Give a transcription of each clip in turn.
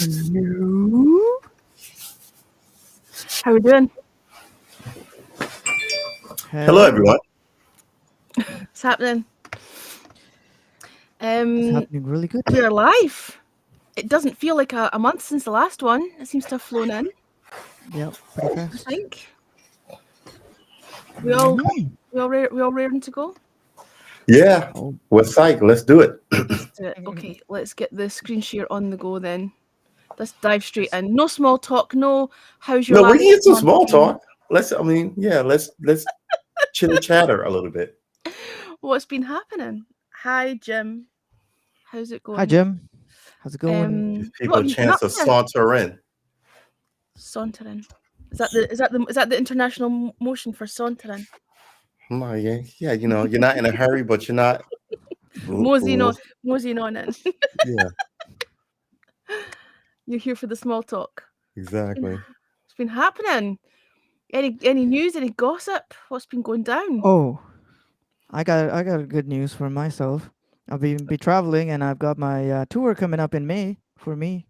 Hello. How we doing? Hello, everyone. What's happening? It's happening really good. We're live. It doesn't feel like a month since the last one. It seems to have flown in. Yep, pretty I fast. think. We all raring to go. Yeah, Oh, we're psyched. Let's do it. Let's do it. Okay, let's get the screen share on the go then. Let's dive straight in. No small talk. No. How's your No, we last can get some month small been? talk. Let's chitter chatter a little bit. What's been happening? Hi, Jim. How's it going? hi, Jim. How's it going? Give What people have a you been chance up to to? saunter in. Sauntering. Is that the international motion for sauntering? Oh, yeah. You know, you're not in a hurry, but you're not. Moseying on in. Yeah, You're here for the small talk. exactly. What's been happening? Any news? Any gossip? What's been going down? Oh, I got good news for myself. I'll be traveling, and I've got my tour coming up in May for me.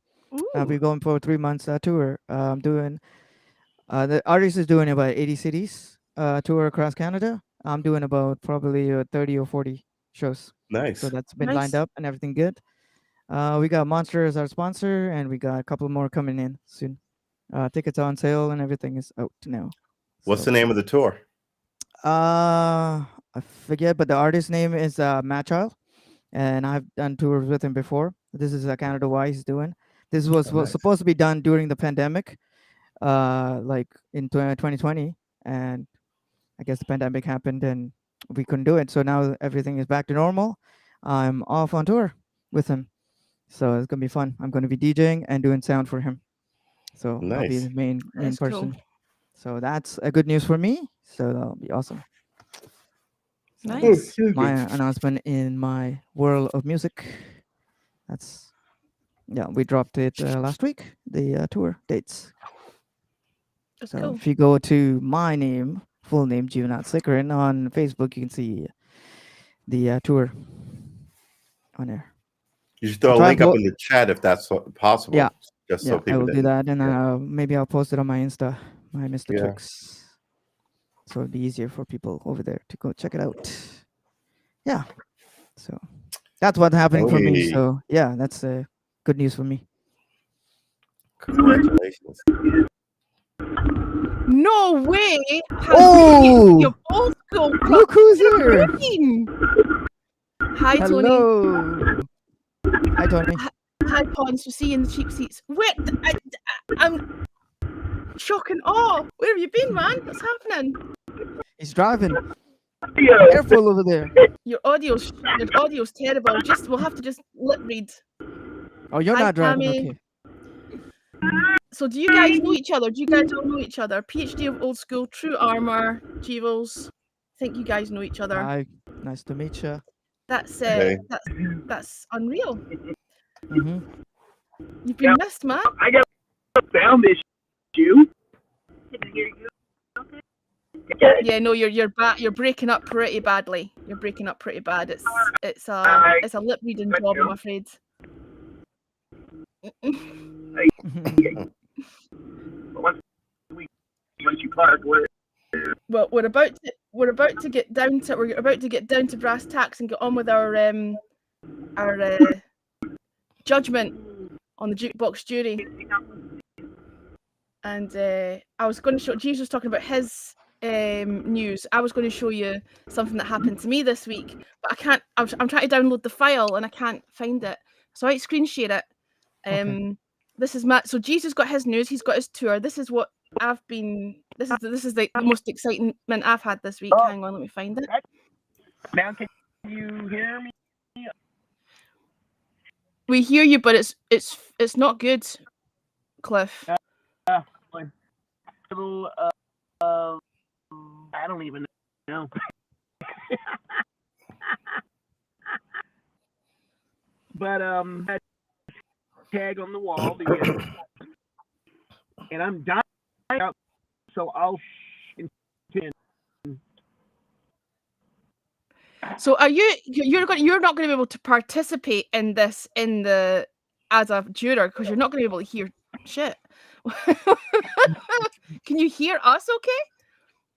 I'll be Ooh, going for a 3 months tour. I'm doing. The artist is doing about 80 cities tour across Canada. I'm doing about probably 30 or 40 shows. So Nice. that's been lined nice. up and everything good. We got Monster as our sponsor, and we got a couple more coming in soon. Tickets are on sale, and everything is out now. What's So, the name of the tour? I forget, but the artist's name is Matt Child, and I've done tours with him before. This is Canada wide he's doing. This was Oh, nice. supposed to be done during the pandemic, like in 2020, and I guess the pandemic happened and we couldn't do it. So now everything is back to normal. I'm off on tour with him. So it's gonna be fun. I'm gonna be DJing and doing sound for him. So I'll be Nice. the main That's person. cool. So that's a good news for me. So that'll be awesome. So Nice. that's my announcement in my world of music. That's we dropped it last week. The tour dates. That's So cool. if you go to my name, full name, Junat Sikarin on Facebook, you can see the tour on there. You should throw I a try link up to in the chat if that's possible, yeah, just so yeah, I people will do didn't. that, and Yeah. maybe I'll post it on my Insta, my Mr. Yeah. Tricks, so it'll be easier for people over there to go check it out. Yeah, so that's what's happening for me. Hey, So yeah, that's good news for me. congratulations. No way. Oh, You're old school. look who's here! Queen. Hi, Tony. Hello. Hi, Tony. Hi, Pons. We see you in the cheap seats. Wait, I'm shock and awe. Where have you been, man? What's happening? He's driving. Careful over there. Your audio's terrible. We'll have to just lip read. Oh, you're Hi, not driving. Tammy. Okay. So do you guys know each other? Do you guys all know each other? PhD of Old School, True Armor, Jevils. I think you guys know each other. Hi. Nice to meet you. That's Hey. that's unreal. Mm-hmm. You've been missed, man. I got a sound issue. Yeah, no, you're breaking up pretty badly. You're breaking up pretty bad. It's a lip reading job, I'm afraid. Once you park, Well, we're about to get down to brass tacks and get on with our judgment on the Jukebox Jury. And I was going to show. Jesus was talking about his news. I was going to show you something that happened to me this week, but I can't. I'm trying to download the file and I can't find it, so I screen share it. Okay. This is Matt. So Jesus got his news. He's got his tour. This is what I've been. This is the most excitement I've had this week. Hang on, let me find it. now can you hear me? We hear you, but it's not good, Cliff. I don't even know. But tag on the wall, and I'm dying out, so I'll. So are you're not going to be able to participate in this in the as a juror because you're not going to be able to hear shit. Can you hear us okay?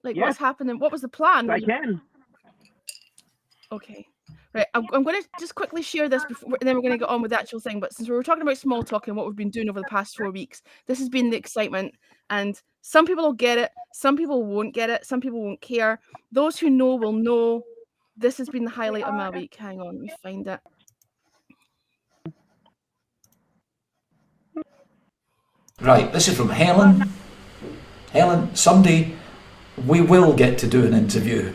Like, Yes. what's happening? What was the plan? I can. Okay. Right, I'm going to just quickly share this before, and then we're going to get on with the actual thing. But since we were talking about small talk and what we've been doing over the past 4 weeks, this has been the excitement. And some people will get it, some people won't get it, some people won't care. Those who know will know. This has been the highlight of my week. Hang on, let me find it. Right, this is from Helen. Helen, someday we will get to do an interview.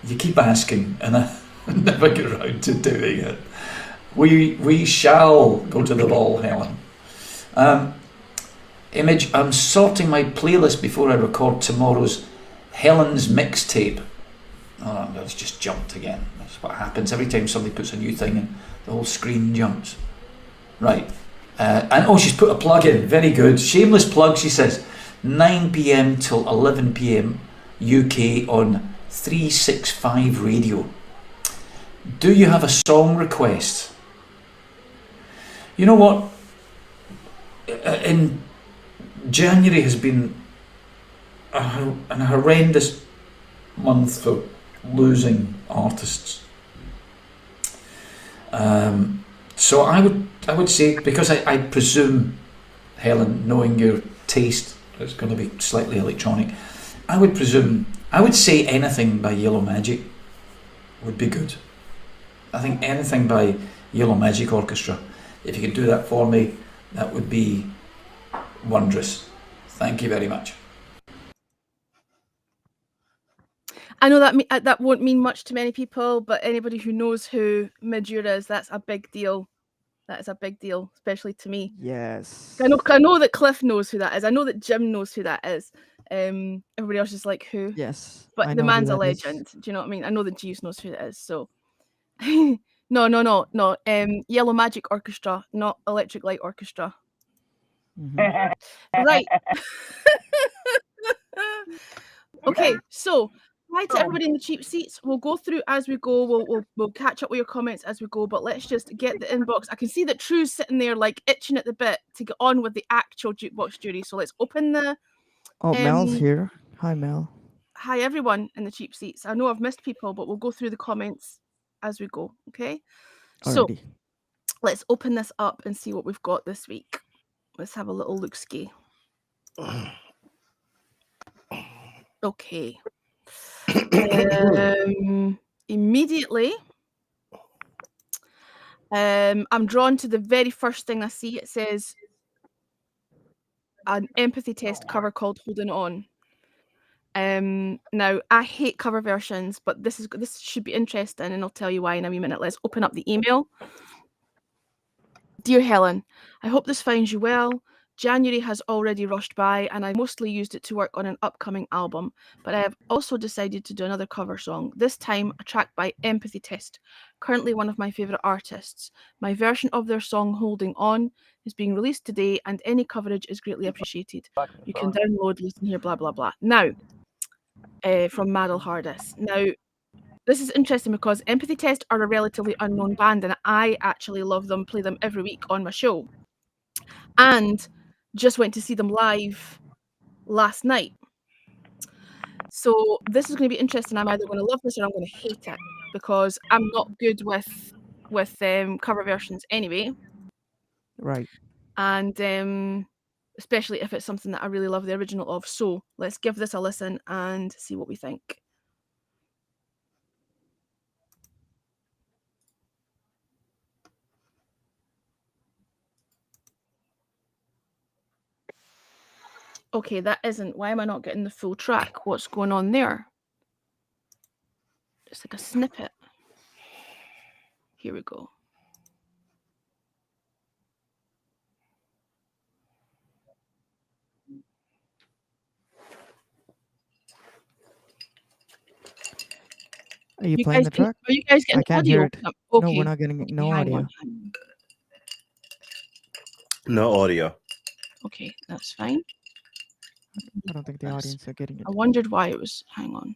You keep asking, and I never get around to doing it. We shall go to the ball, Helen. Image, I'm sorting my playlist before I record tomorrow's Helen's mixtape. Oh, that's just jumped again. That's what happens every time somebody puts a new thing in. The whole screen jumps. Right. And she's put a plug in. Very good. Shameless plug, she says. 9 p.m. till 11 p.m. UK on 365 Radio. Do you have a song request? You know what? In January has been an horrendous month for losing artists. So I would say, because I presume, Helen, knowing your taste, it's going to be slightly electronic, I would say anything by Yellow Magic would be good. I think anything by Yellow Magic Orchestra, if you could do that for me, that would be wondrous. Thank you very much. I know that won't mean much to many people, but anybody who knows who Midura is, that's a big deal. That is a big deal, especially to me. Yes. I know that Cliff knows who that is. I know that Jim knows who that is. Everybody else is like, who? Yes. But I the know who man's a that is. legend. Do you know what I mean? I know that Jeeves knows who it is. So, no. Yellow Magic Orchestra, not Electric Light Orchestra. Mm-hmm. Right. Okay, so hi to everybody in the cheap seats. We'll go through as we go. We'll catch up with your comments as we go, but let's just get the inbox. I can see that True's sitting there like itching at the bit to get on with the actual Jukebox Jury. So let's open the Mel's here. Hi, Mel. hi everyone in the cheap seats. I know I've missed people, but we'll go through the comments as we go. Okay. So Alrighty. let's open this up and see what we've got this week. Let's have a little look-ski. Okay. Immediately, I'm drawn to the very first thing I see. It says an empathy test cover called Holding On. Now I hate cover versions, but this should be interesting, and I'll tell you why in a wee minute. Let's open up the email. Dear Helen, I hope this finds you well. January has already rushed by, and I mostly used it to work on an upcoming album, but I have also decided to do another cover song, this time a track by Empathy Test, currently one of my favourite artists. My version of their song Holding On is being released today, and any coverage is greatly appreciated. You can download, listen here, blah, blah, blah. Now, from Madel Hardis. Now, this is interesting because Empathy Test are a relatively unknown band, and I actually love them, play them every week on my show. And just went to see them live last night. So this is going to be interesting. I'm either going to love this or I'm going to hate it because I'm not good with cover versions anyway. Right. And especially if it's something that I really love the original of. So let's give this a listen and see what we think. Okay, that isn't. Why am I not getting the full track? What's going on there? It's like a snippet. Here we go. Are you playing the track? Are you guys getting I can't audio? hear it. Okay. No, we're not getting no audio. No audio. Okay, that's fine. I don't think the audience are getting it. I wondered why it was. Hang on.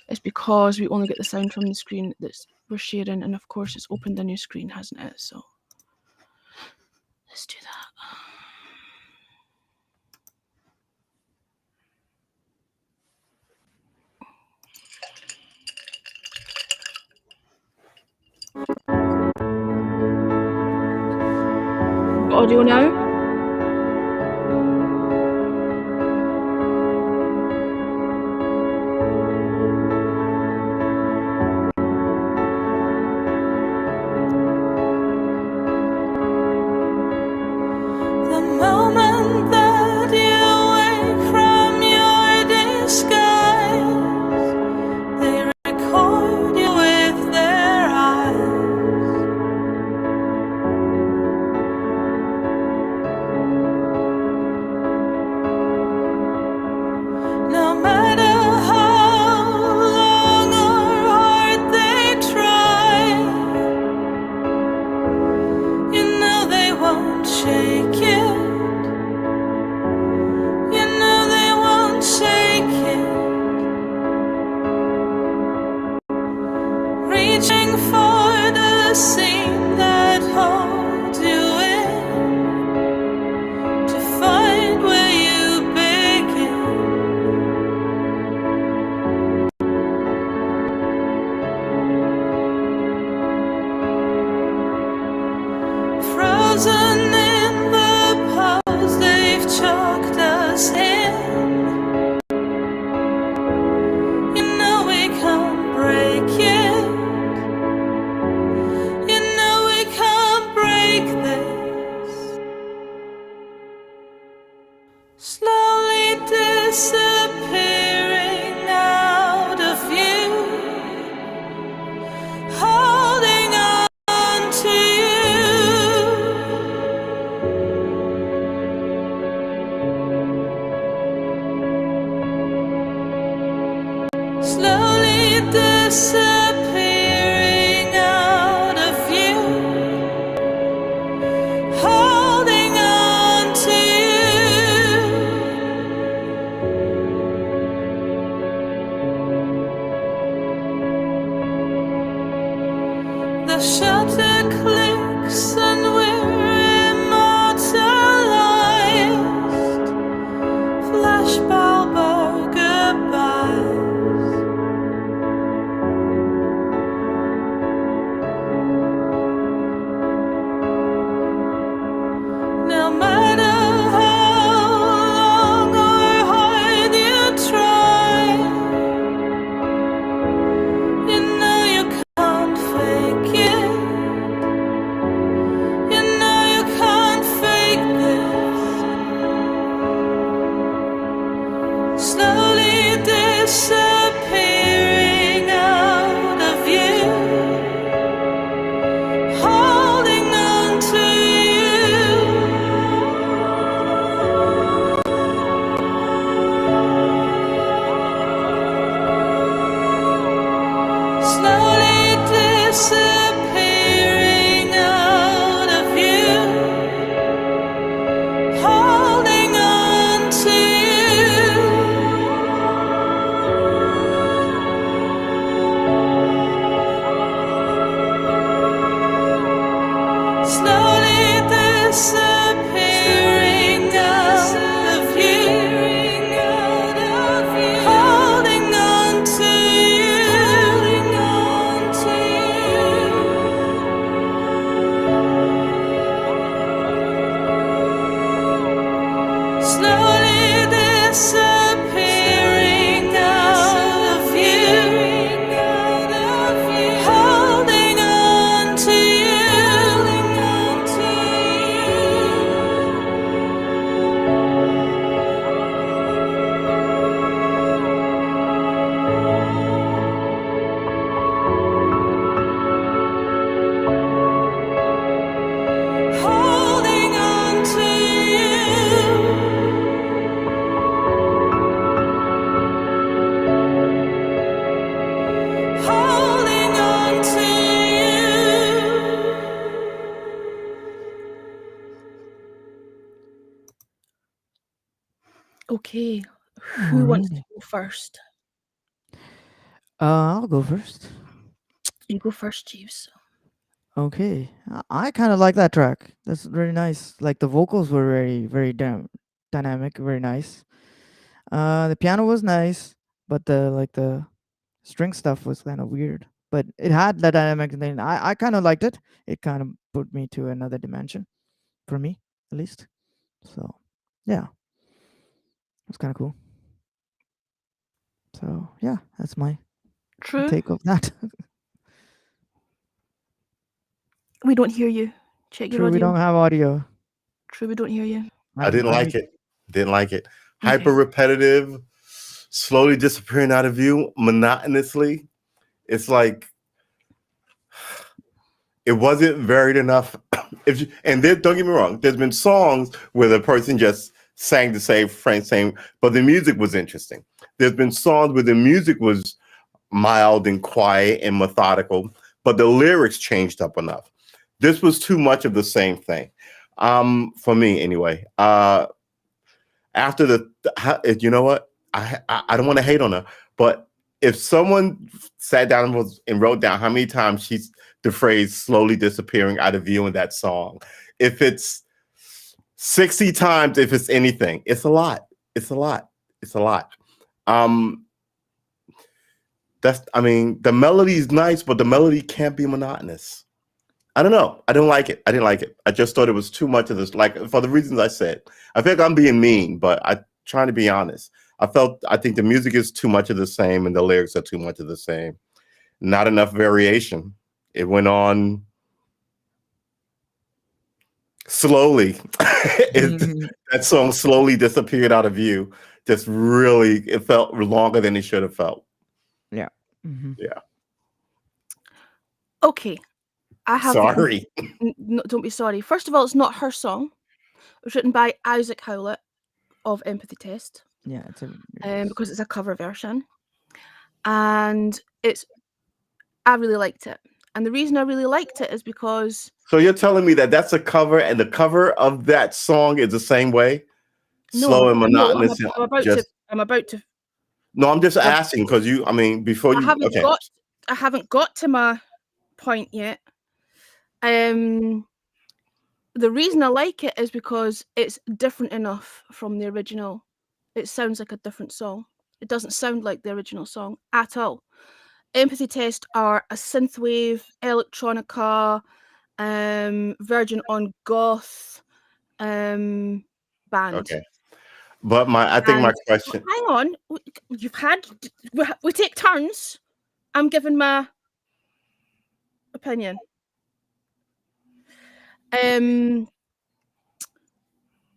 It's because we only get the sound from the screen that we're sharing, and of course it's opened a new screen, hasn't it? So Let's do that. Audio now? The moment that you wake from your disguise, they record you with their eyes. No matter how long or hard they try, you know they won't shake it. You know they won't shake it. Reaching for the seam that holds you in, to find where you begin. Frozen in the pose they've chalked us in. You know we can't break it. You know we can't break this. Slowly disappearing out of view, holding on to you. Slowly disappearing out of view, holding on to you. The shutter clicks and we're immortalized. Flashbulb our goodbyes. No matter how long or hard you try, you know you can't fake it. You know you can't fake this. Slowly disappearing out of view, holding on to you. Slowly disappearing out of view, holding on to you. Slowly disappearing out of view, holding on to you. Slowly disappearing out of view, holding on to holding on to holding on to Okay. Who wants to Alrighty. go first? I'll go first. You go first, Jeeves. Okay, I kind of like that track. That's very nice. Like the vocals were very dynamic, very nice. The piano was nice, but the string stuff was kind of weird. But it had the dynamic thing. I kind of liked it. It kind of put me to another dimension, for me at least. So yeah, it's kind of cool. So yeah, that's my True. take of that. We don't hear you. Check your True, we audio. don't have audio. True, we don't hear you. I didn't I like it. Didn't like it. Okay. Hyper repetitive, slowly disappearing out of view, monotonously. It's like it wasn't varied enough. Don't get me wrong, there's been songs where the person just sang the same phrase, but the music was interesting. There's been songs where the music was mild and quiet and methodical, but the lyrics changed up enough. This was too much of the same thing, for me anyway. After you know what? I don't want to hate on her, but if someone sat down and wrote down how many times the phrase slowly disappearing out of view in that song, if it's 60 times, if it's anything, it's a lot. It's a lot. It's a lot. The melody is nice, but the melody can't be monotonous. I don't know. I didn't like it. I just thought it was too much of this, like for the reasons I said. I think I'm being mean, but I'm trying to be honest. I think the music is too much of the same and the lyrics are too much of the same. Not enough variation. It went on slowly. That song slowly disappeared out of view. Just really, it felt longer than it should have felt. Yeah. Mm-hmm. Yeah. Okay. I have. Sorry. No, don't be sorry. First of all, it's not her song. It was written by Isaac Howlett of Empathy Test. Yeah, it's because it's a cover version, and I really liked it. And the reason I really liked it is because. So you're telling me that that's a cover, and the cover of that song is the same way, slow and monotonous. I'm about to. No, I'm just asking because before you. I haven't got to my point yet. The reason I like it is because it's different enough from the original. It sounds like a different song. It doesn't sound like the original song at all. Empathy Test are a synthwave, electronica, Virgin on goth band. Okay, but my question. Hang on, we take turns. I'm giving my opinion. And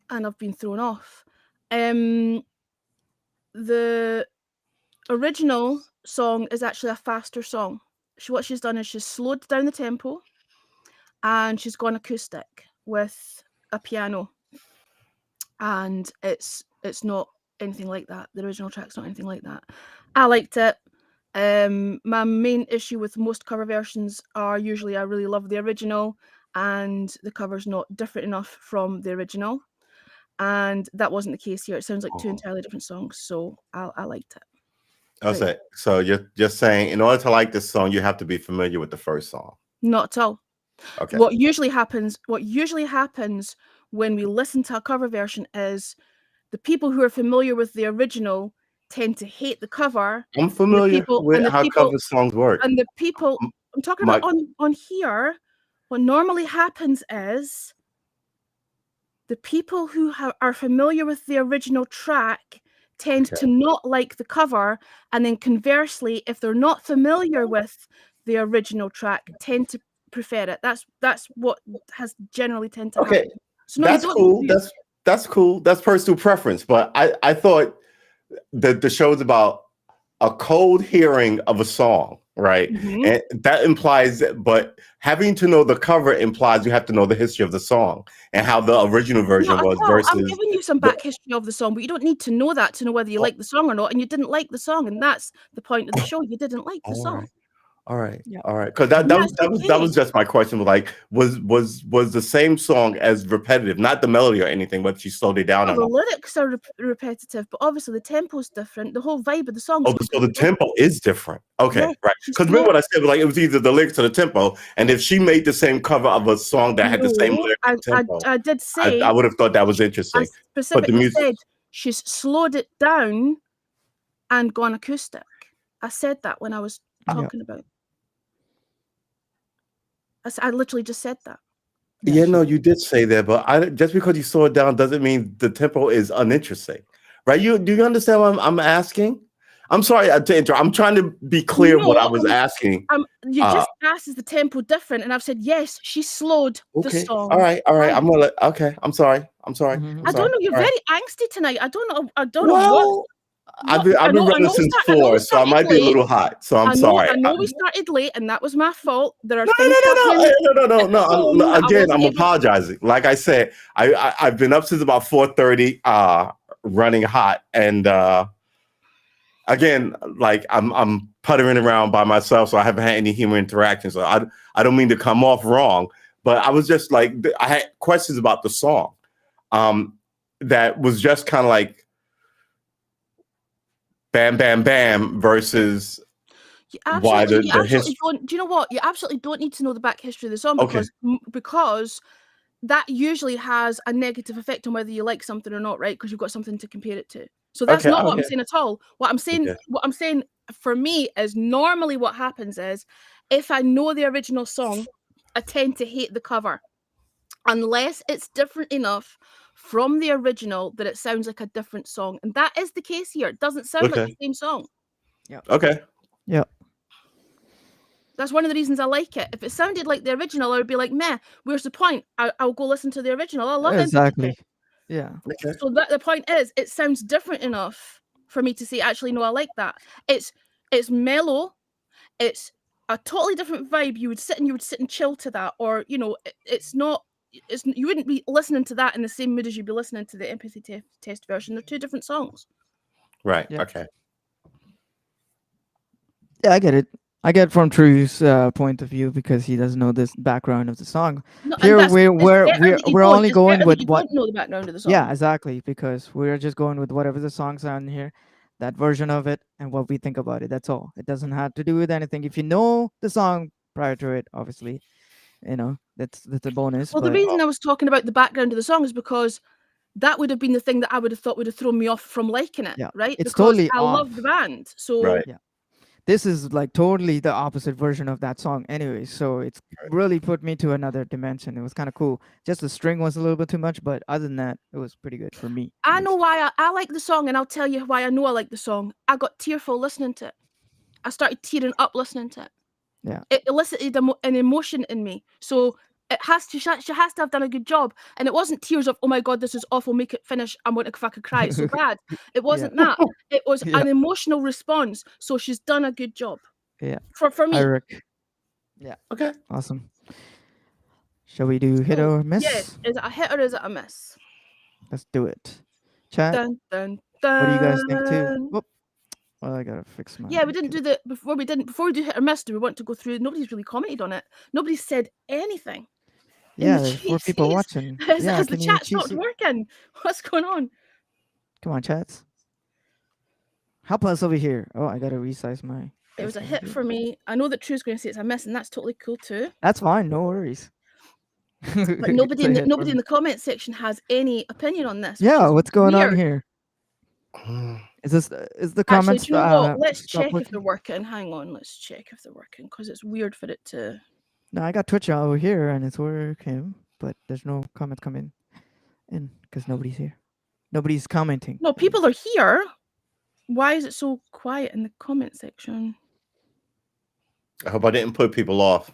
I've been thrown off. The original song is actually a faster song. What she's done is she's slowed down the tempo and she's gone acoustic with a piano. And it's not anything like that. The original track's not anything like that. I liked it. My main issue with most cover versions are usually I really love the original and the cover's not different enough from the original. And that wasn't the case here. It sounds like two entirely different songs. So I liked it. Okay, so you're just saying in order to like this song, you have to be familiar with the first song. Not at all. Okay. What usually happens when we listen to a cover version is the people who are familiar with the original tend to hate the cover. I'm familiar with how cover songs work. And the people I'm talking about on here, what normally happens is the people who are familiar with the original track tend to not like the cover, and then conversely, if they're not familiar with the original track, tend to prefer it. That's what has generally tend to happen. So that's cool. That's cool. That's personal preference. But I thought that the show's about a cold hearing of a song, right? Mm-hmm. And that implies but having to know the cover implies you have to know the history of the song and how the original version was versus. I'm giving you some back history of the song, but you don't need to know that to know whether you like the song or not. And you didn't like the song, and that's the point of the show. You didn't like the song. All right. Yeah. All right. Because that Yes, was okay. just my question. Like, was the same song as repetitive, not the melody or anything, but she slowed it down Well, enough. the lyrics are repetitive, but obviously the tempo's different. The whole vibe of the song. Oh, so the tempo is different. Okay, Yeah, right. she Because remember slowed. what I said? Like, it was either the lyrics or the tempo. And if she made the same cover of a song that had the same No, lyric and tempo, I did say. I would have thought that was I interesting. But the specifically music, said she's slowed it down and gone acoustic. I said that when I was Yeah. talking about. I literally just said that. yeah, she- no, you did say that, but just because you slow it down doesn't mean the tempo is uninteresting, right? Do you understand what I'm asking? I'm sorry to interrupt. I'm trying to be clear what I No, was asking. you just asked, is the tempo different? And I've said, yes, she slowed the Okay, song. all right. down. I'm gonna okay. I'm sorry. I'm sorry. Mhm. I'm I don't sorry. know. You're All right. very angsty tonight. I don't know. Well, I've been running since I know 4, we so I started might be a late. little hot. So I'm sorry. I know we started late, and that was my fault. There are No, things happening. no. that I Again, wasn't I'm able to- apologizing. Like I said, I've been up since about 4:30, running hot, and again, like I'm puttering around by myself, so I haven't had any human interaction. So I don't mean to come off wrong, but I was just like I had questions about the song, that was just kind of like bam, bam, bam versus You why absolutely, the history. don't. Do you know what? You absolutely don't need to know the back history of the song Okay. because that usually has a negative effect on whether you like something or not, right? Because you've got something to compare it to. So that's Okay, not what I'm okay. saying at all. What I'm saying for me is normally what happens is if I know the original song, I tend to hate the cover unless it's different enough from the original that it sounds like a different song. And that is the case here. It doesn't sound like Okay. the same song. Okay. Yeah. That's one of the reasons I like it. If it sounded like the original, I would be like, meh, where's the point? I'll go listen to the original. I love it. Exactly. Yeah. Okay. So the point is, it sounds different enough for me to say, actually, no, I like that. It's mellow. It's a totally different vibe. You would sit and chill to that, or it's not. You wouldn't be listening to that in the same mood as you'd be listening to the empathy test version. They're two different songs. Right. Yeah. Okay. Yeah, I get it. I get from True's point of view because he doesn't know this background of the song. No, and Here it's better that you we're don't. only It's going better with that you what. don't know the background of the song. Yeah, exactly. Because we're just going with whatever the songs are in here, that version of it, and what we think about it. That's all. It doesn't have to do with anything. If you know the song prior to it, obviously, that's a bonus. Well, the reason I was talking about the background of the song is because that would have been the thing that I would have thought would have thrown me off from liking it, Yeah, right? it's Because totally I love off. the band. So Right. Yeah. This is like totally the opposite version of that song anyway, so it's really put me to another dimension. It was kind of cool. Just the string was a little bit too much, but other than that, it was pretty good for me. I know why I like the song, and I'll tell you why I know I like the song. I got tearful listening to it. I started tearing up listening to it. Yeah. It elicited an emotion in me. So she has to have done a good job. And it wasn't tears of, oh my God, this is awful, make it finish. I'm wondering if I could cry. It's so bad. It wasn't that. It was Yeah. an emotional response. So she's done a good job. Yeah. For me. Yeah. Okay. Awesome. Shall we do hit or miss? Yes. Is it a hit or is it a miss? Let's do it. Chat. Dun, dun, dun. What do you guys think too? Whoop. Well, I gotta fix my. Yeah, we didn't do the before we do hit or miss. Do we want to go through? Nobody's really commented on it. Nobody said anything. Yeah, there's 4 people watching. Has the can you chat choose stopped it? working? What's going on? Come on, chats. Help us over here. Oh, I gotta resize my. It was a this hit thing for here. me. I know that True's going to say it's a miss, and that's totally cool too. That's fine. No worries. But nobody in the comment section has any opinion on this. which Yeah, is what's going on weird. here? Is the Actually, comments? do you know what? Let's stop check if working? they're working. Hang on, let's check if they're working because it's weird for it to. No, I got Twitch over here and it's working, but there's no comments coming in because nobody's here. Nobody's commenting. No, people are here. Why is it so quiet in the comment section? I hope I didn't put people off.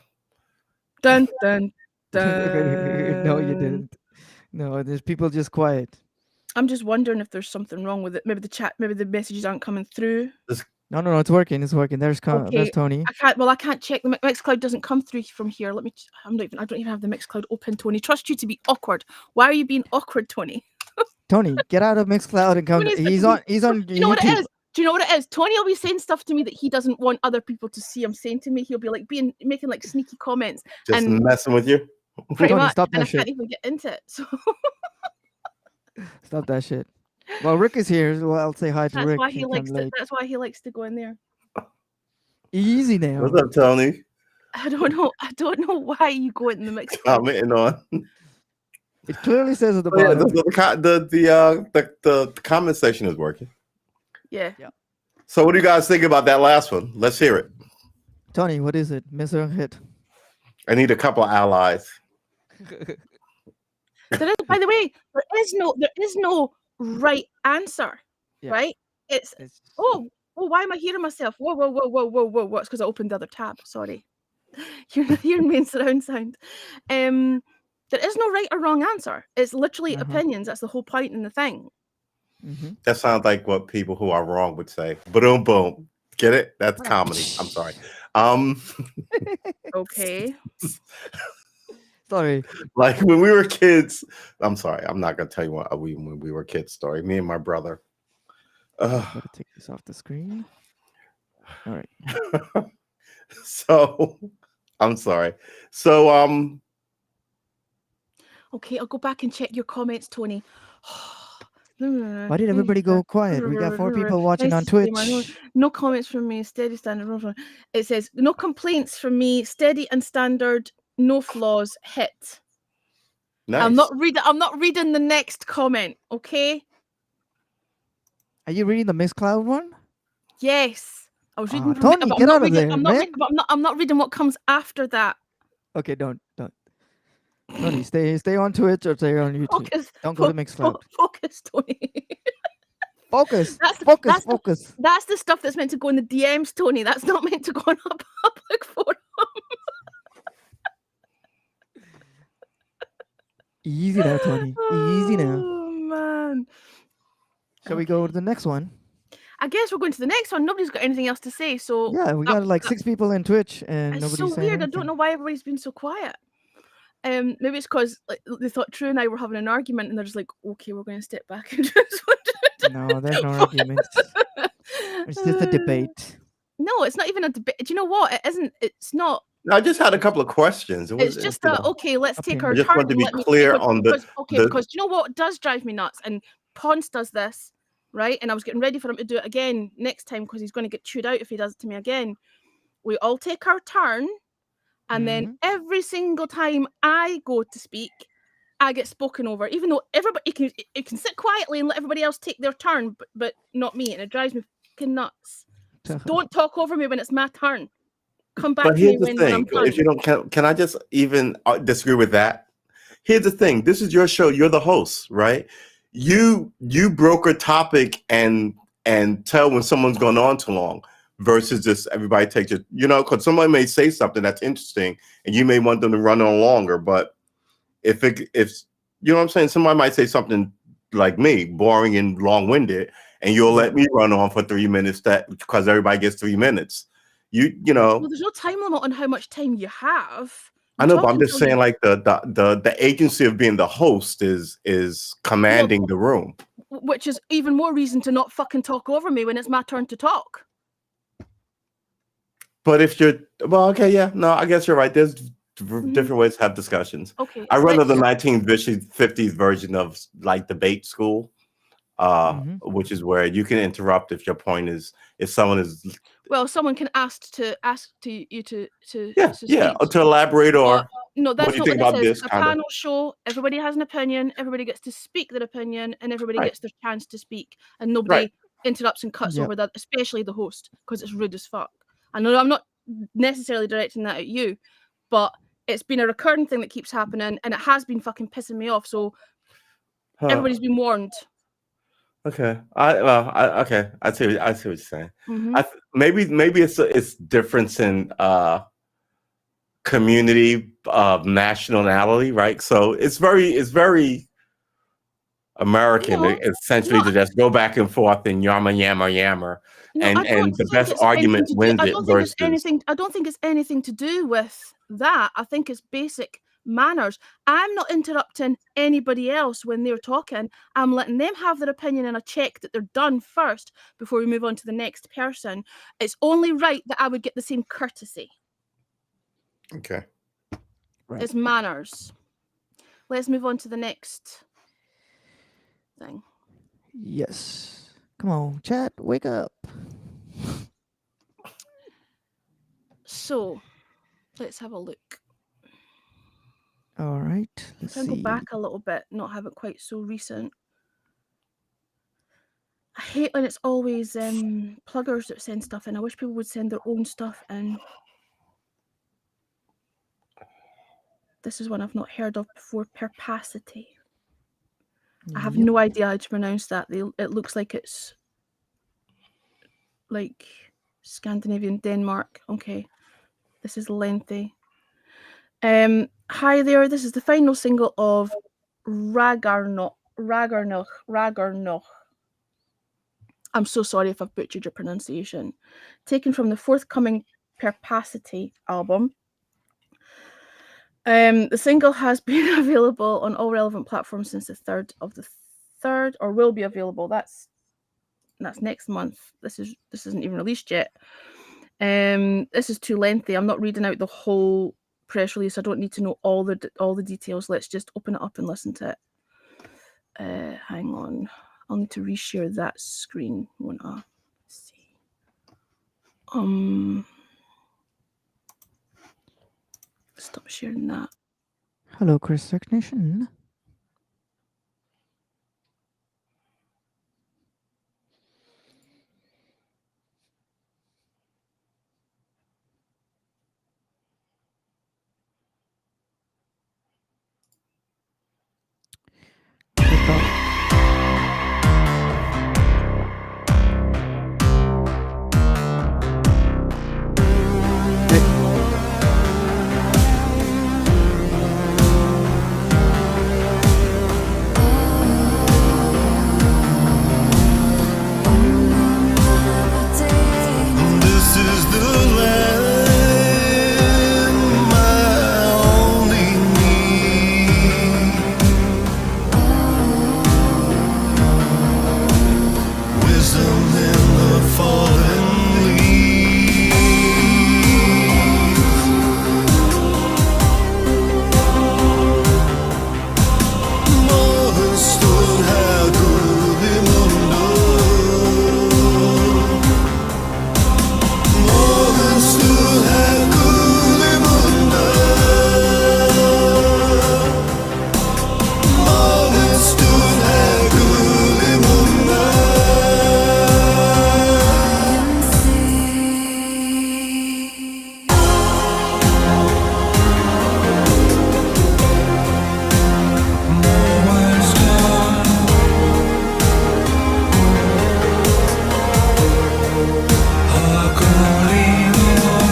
Dun dun dun. No, you didn't. No, there's people just quiet. I'm just wondering if there's something wrong with it. Maybe the messages aren't coming through. No, it's working. It's working. There's Okay. Tony. I can't check. The Mixcloud doesn't come through from here. Let me. I don't even have the Mixcloud open. Tony, trust you to be awkward. Why are you being awkward, Tony? Tony, get out of Mixcloud and come. Tony's- He's on You know YouTube. what it is? Do you know what it is? Tony will be saying stuff to me that he doesn't want other people to see him saying to me. He'll be like making like sneaky comments. Just and messing with you. pretty Tony, much, stop and that I can't shit. even get into it. So Stop that shit. Well, Rick is here, so I'll say hi to that's Rick. why he came likes to. late. That's why he likes to go in there. Easy now. What's up, Tony? I don't know. I don't know why you go in the mix. Commenting on. It clearly says at the Oh, yeah, bottom. the comment section is working. Yeah. So, what do you guys think about that last one? Let's hear it. Tony, what is it? Miss or hit? I need a couple of allies. There is, by the way, there is no right answer. Yeah. Right? It's oh, why am I hearing myself? Whoa. It's because I opened the other tab. Sorry. You're hearing me in surround sound. There is no right or wrong answer. It's literally opinions. That's the whole point in the thing. That sounds like what people who are wrong would say. Boom, boom. Get it? That's comedy. I'm sorry. Okay. Sorry. Like when we were kids. I'm sorry. I'm not gonna tell you what when we were kids story. Me and my brother. Gotta take this off the screen. All right. So I'm sorry. So Okay, I'll go back and check your comments, Tony. Why did everybody go quiet? We got 4 people watching on Twitch. No comments from me. Steady, standard. It says no complaints from me. Steady and standard. No flaws. Hit. nice. I'm not reading the next comment. Okay. Are you reading the Miss Cloud one? Yes. I was reading. Tony, but get I'm out not of reading- there, I'm not, man. reading- but I'm not reading what comes after that. Okay, don't. Tony, stay on Twitch or stay on YouTube. Focus. Don't go to Mixcloud. Focus, Tony. Focus. That's Focus. That's the stuff that's meant to go in the DMs, Tony. That's not meant to go on a public forum. Easy now, Tony. Easy now. Oh man. Shall we go to the next one? I guess we're going to the next one. Nobody's got anything else to say. So Yeah, we got like 6 people in Twitch and it's nobody's so saying weird. I anything. don't know why everybody's been so quiet. Maybe it's because they thought True and I were having an argument, and they're just like, "Okay, we're going to step back and just." No, there's no arguments. It's just a debate. No, it's not even a debate. Do you know what? It isn't. It's not. I just had a couple of questions. It's just okay. Let's take our I just turn. want to be Let me clear take on because, the because do you know what does drive me nuts? And Ponce does this, right? And I was getting ready for him to do it again next time because he's going to get chewed out if he does it to me again. We all take our turn, and then every single time I go to speak, I get spoken over. Even though everybody can sit quietly and let everybody else take their turn, but not me, and it drives me fucking nuts. So don't talk over me when it's my turn. Come back But to me here's the when I'm thing. done. If you don't, can I just even disagree with that? Here's the thing. This is your show. You're the host, right? You broker topic and tell when someone's gone on too long versus just everybody takes it. Because somebody may say something that's interesting and you may want them to run on longer. But if you know what I'm saying, somebody might say something like me, boring and long-winded, and you'll let me run on for 3 minutes because everybody gets 3 minutes. You know. Well, there's no time limit on how much time you have. I know, but I'm just saying, like the agency of being the host is commanding the room, which is even more reason to not fucking talk over me when it's my turn to talk. But if you're okay, yeah, no, I guess you're right. There's different ways to have discussions. Okay, I run the 1950s version of like debate school, which is where you can interrupt if your point is if someone is. Well, someone can ask you to to elaborate or no, that's what do you not think what about this is. this A kind of panel show. Everybody has an opinion. Everybody gets to speak their opinion, and everybody gets their chance to speak, and nobody interrupts and cuts over that, especially the host, because it's rude as fuck. I know I'm not necessarily directing that at you, but it's been a recurring thing that keeps happening, and it has been fucking pissing me off. So everybody's been warned. Okay, I see what you're saying. Maybe it's difference in community of nationality, right? So it's very American, essentially, to just go back and forth and yammer, and the best argument wins it. Versus I don't think it's anything to do with that. I think it's basic manners. I'm not interrupting anybody else when they're talking. I'm letting them have their opinion and I check that they're done first before we move on to the next person. It's only right that I would get the same courtesy. Okay. Right. It's manners. Let's move on to the next thing. Yes. Come on, chat, wake up. So, let's have a look. All right. Let's Can I go see. back a little bit, not have it quite so recent. I hate when it's always pluggers that send stuff in. I wish people would send their own stuff in. This is one I've not heard of before, Perpacity. I have Yep. no idea how to pronounce that. It looks like it's like Scandinavian Denmark. Okay, this is lengthy. Hi there, this is the final single of Ragarnoch. I'm so sorry if I've butchered your pronunciation. Taken from the forthcoming Perpacity album. The single has been available on all relevant platforms since the 3rd of the 3rd, or will be available. That's next month. This isn't even released yet. This is too lengthy. I'm not reading out the whole press release. I don't need to know all the details. Let's just open it up and listen to it. Hang on. I'll need to reshare that screen. Let's see. Stop sharing that. Hello, Chris Technician. Good talk. This is the land my only need. Wisdom in the fallen leaves. Mother stood haggard in the Morgan stood haggard in the Morgan stood haggard in the Morgan's gone. I can leave on.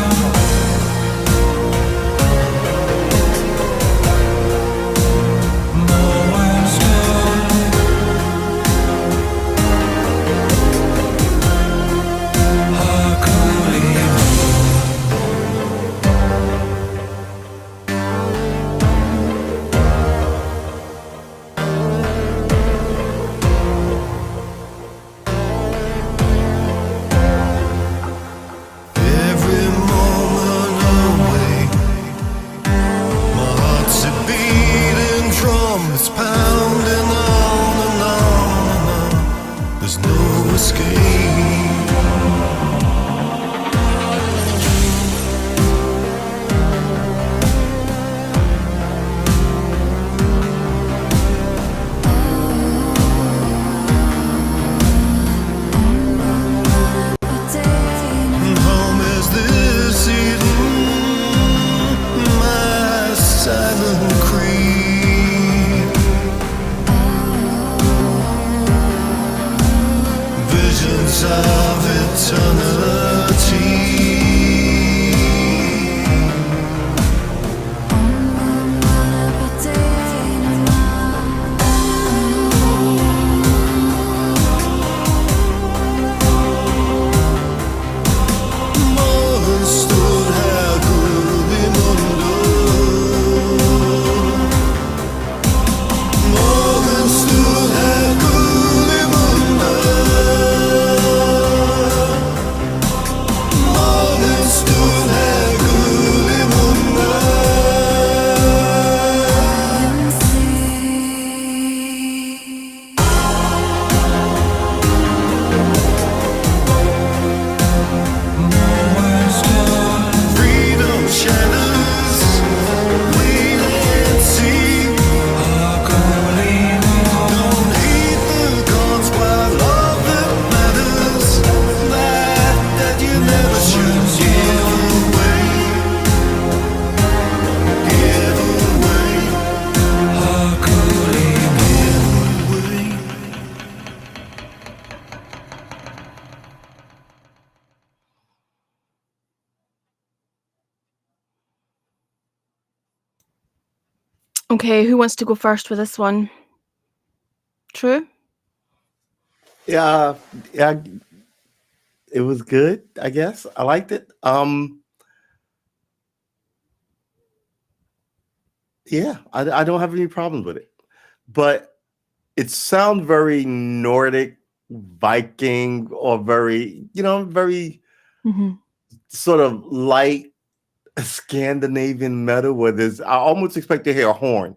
Morgan's gone. I can leave every moment away. My heart's a beating drum, it's pounding on and on and on. There's no escape. Home is this Eden, my silent creed. Visions of eternity. Mother stood haggard in the Okay, who wants to go first with this one? True? Yeah, yeah, it was good, I guess. I liked it. Yeah, I don't have any problems with it. But it sounds very Nordic, Viking, or very, very Mm-hmm. sort of light Scandinavian metal where I almost expect to hear a horn,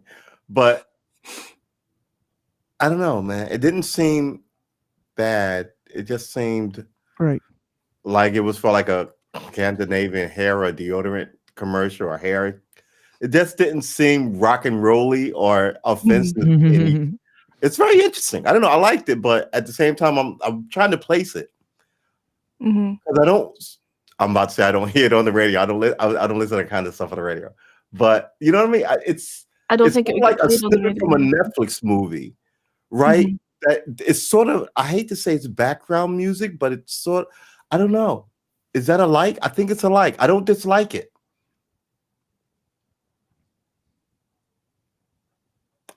but I don't know, man. It didn't seem bad. It just seemed Right. like it was for like a Scandinavian hair or deodorant commercial or hair. It just didn't seem rock and rolly or offensive. It's very interesting. I don't know. I liked it, but at the same time, I'm trying to place it Mm-hmm. because I'm about to say I don't hear it on the radio. I don't listen to that kind of stuff on the radio. But you know what I mean? I don't It's think it would like get a played on the snippet from a radio. Netflix movie, right? Mhm. That it's sort of. I hate to say it's background music, but it's sort. I don't know. Is that a like? I think it's a like. I don't dislike it.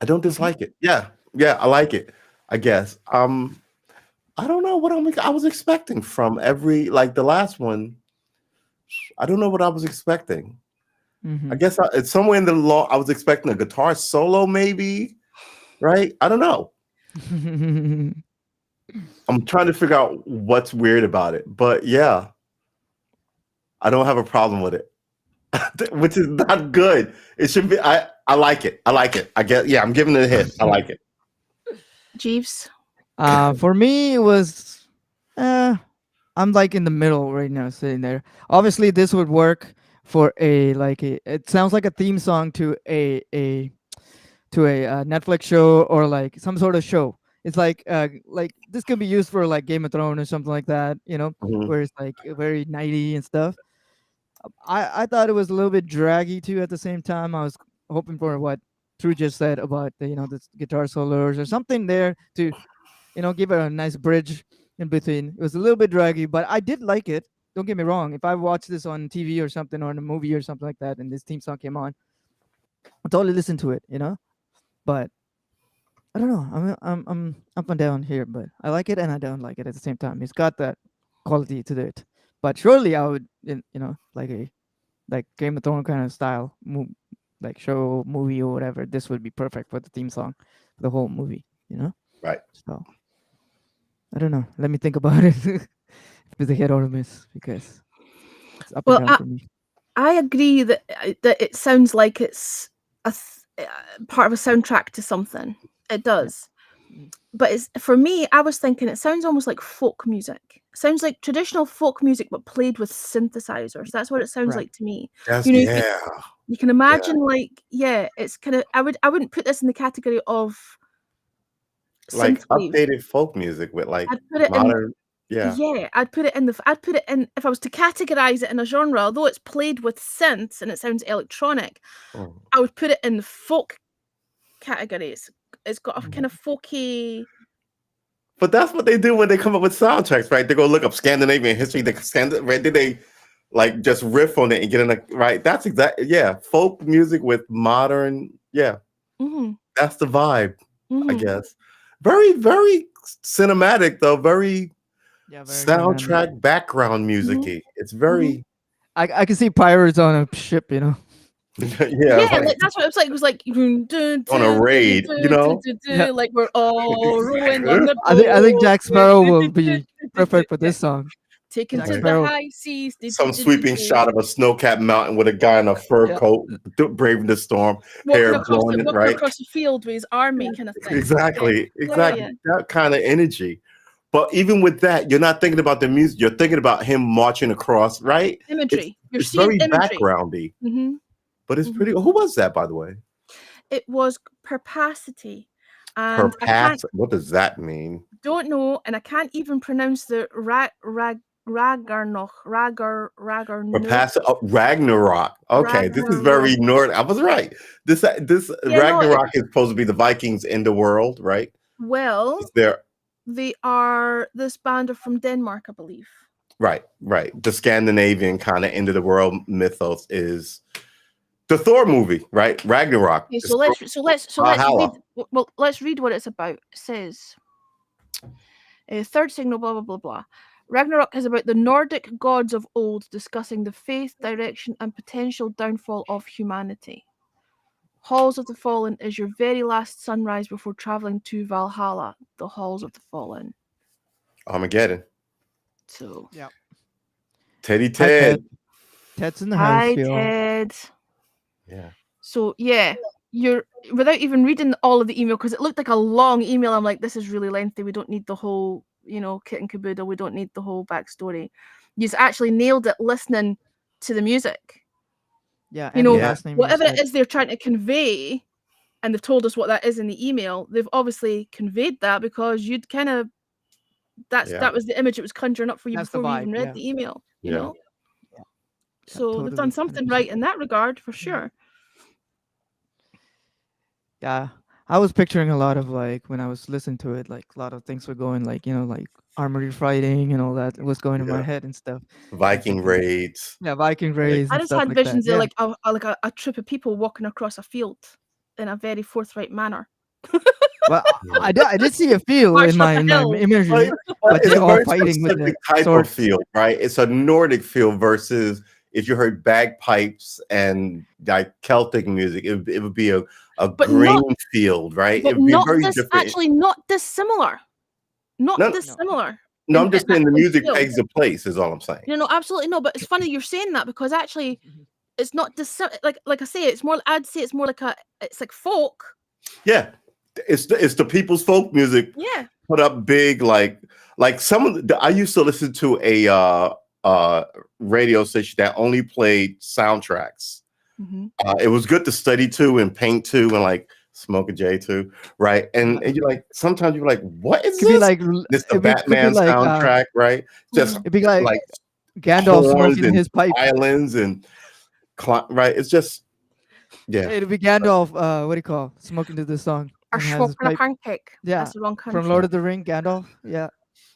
I don't dislike it. Yeah, I like it. I guess. I don't know what I was expecting from every like the last one. I don't know what I was expecting. I guess it's somewhere in the law. I was expecting a guitar solo, maybe. Right? I don't know. I'm trying to figure out what's weird about it, but yeah, I don't have a problem with it, which is not good. It should be. I like it. I like it. I guess. Yeah, I'm giving it a hit. I like it. Jeeves? For me, it was. I'm like in the middle right now, sitting there. Obviously, this would work for it sounds like a theme song to a Netflix show or like some sort of show. It's like this can be used for like Game of Thrones or something like that, Mhm. where it's like very nighty and stuff. I thought it was a little bit draggy too. At the same time, I was hoping for what True just said about the guitar solos or something there to give it a nice bridge in between. It was a little bit draggy, but I did like it. Don't get me wrong. If I watched this on TV or something or in a movie or something like that, and this theme song came on, I'll totally listen to it. But I don't know. I'm up and down here, but I like it and I don't like it at the same time. It's got that quality to it. But surely I would, like Game of Thrones kind of style, like show, movie or whatever. This would be perfect for the theme song, for the whole movie. Right. So I don't know. Let me think about it. If it's a hit or a miss, because it's up Well, and down for me. I agree that it sounds like it's part of a soundtrack to something. It does. But for me, I was thinking it sounds almost like folk music. It sounds like traditional folk music, but played with synthesizers. That's what it sounds Right. like to me. That's You yeah. can imagine it's kind of. I wouldn't put this in the category of Like synthwave. updated folk music with like I'd put it modern. Yeah. I'd put it in if I was to categorize it in a genre, although it's played with synths and it sounds electronic, Mm. I would put it in the folk categories. It's got a kind of folky. But that's what they do when they come up with soundtracks, right? They go look up Scandinavian history. Right? Then they like just riff on it and get in right. That's folk music with modern. Yeah, Mm-hmm. that's the vibe, I Mm-hmm. guess. Very, very cinematic though. Very Yeah, very soundtrack dynamic. background musicy. It's very I can see pirates on a ship. yeah, Yeah, like like that's what it was like. It was like on a raid, Yeah. like we're all rowing on the I think Jack boat, Sparrow will be perfect for this song. taken Jack to the Sparrow. high seas. some sweeping shot of a snow-capped mountain with a guy in a fur Yeah. coat, braving the storm, hair blowing it, walking right? across the field with his army kind of thing. Exactly. Yeah. That kind of energy. But even with that, you're not thinking about the music. You're thinking about him marching across, right? Imagery. You're It's seeing very imagery. backgroundy, Mm-hmm. but it's pretty. Who was that, by the way? It was Perpacity, and What does that mean? don't know, and I can't even pronounce the Ragnarok. Ragnarok. Okay, this is very Nordic. I was right. This Ragnarok is supposed to be the Vikings in the world, right? Well, Is there? This band are from Denmark, I believe. Right. The Scandinavian kind of end of the world mythos is The Thor movie, right? Ragnarok. Okay, so let's Valhalla. read. Well, let's read what it's about. It says, third signal, blah blah blah blah. Ragnarok is about the Nordic gods of old discussing the faith, direction, and potential downfall of humanity. Halls of the Fallen is your very last sunrise before traveling to Valhalla, the Halls of the Fallen. Armageddon. So, Teddy Hi, Ted. Ted's in the house, hi yo. Ted. Yeah. So yeah, you're without even reading all of the email because it looked like a long email. I'm like, this is really lengthy. We don't need the whole, kit and caboodle. We don't need the whole backstory. You've actually nailed it listening to the music. Yeah, You and know, the last name you whatever it said. is they're trying to convey, and they've told us what that is in the email. They've obviously conveyed that because you'd kind of that was the image it was conjuring up for you That's the before we even vibe, read yeah. the email. You Yeah. know. Yeah, So they've totally, done something 100%. right in that regard for sure. Yeah, I was picturing a lot of like when I was listening to it, like a lot of things were going like like armory fighting and all that was going in my Yeah. head and stuff. Viking thinking- raids. Yeah, Viking raids I and just stuff had like visions that. of Yeah. like a troop of people walking across a field in a very forthright manner. Well, I did see a field March in up my the hill. imagery, but It's they're a all very fighting with specific the type swords. of field, right? It's a Nordic field versus if you heard bagpipes and like Celtic music, it would be a But green not- field, right? But It would be not very this different. actually not dissimilar. Not No, dissimilar. No, in- I'm just in saying the that music field. takes the place, is all I'm saying. No, absolutely no. But it's funny you're saying that because actually it's not like I say, it's more. I'd say it's more like it's like folk. Yeah. It's the people's folk music Yeah. put up big, like some of I used to listen to a radio station that only played soundtracks. Mm-hmm. It was good to study to and paint to and like smoke a J to, right? And you're like, sometimes you're like, what is Could this? be like This the could be Batman like, soundtrack, right? Just it'd be like horns Gandalf smoking and his pipe. violins and right. It's just It'd be Gandalf. What do you call smoking to this song? Or and has his smoking a pipe. pancake. Yeah, That's the wrong country. from Lord of the Ring, Gandalf. Yeah,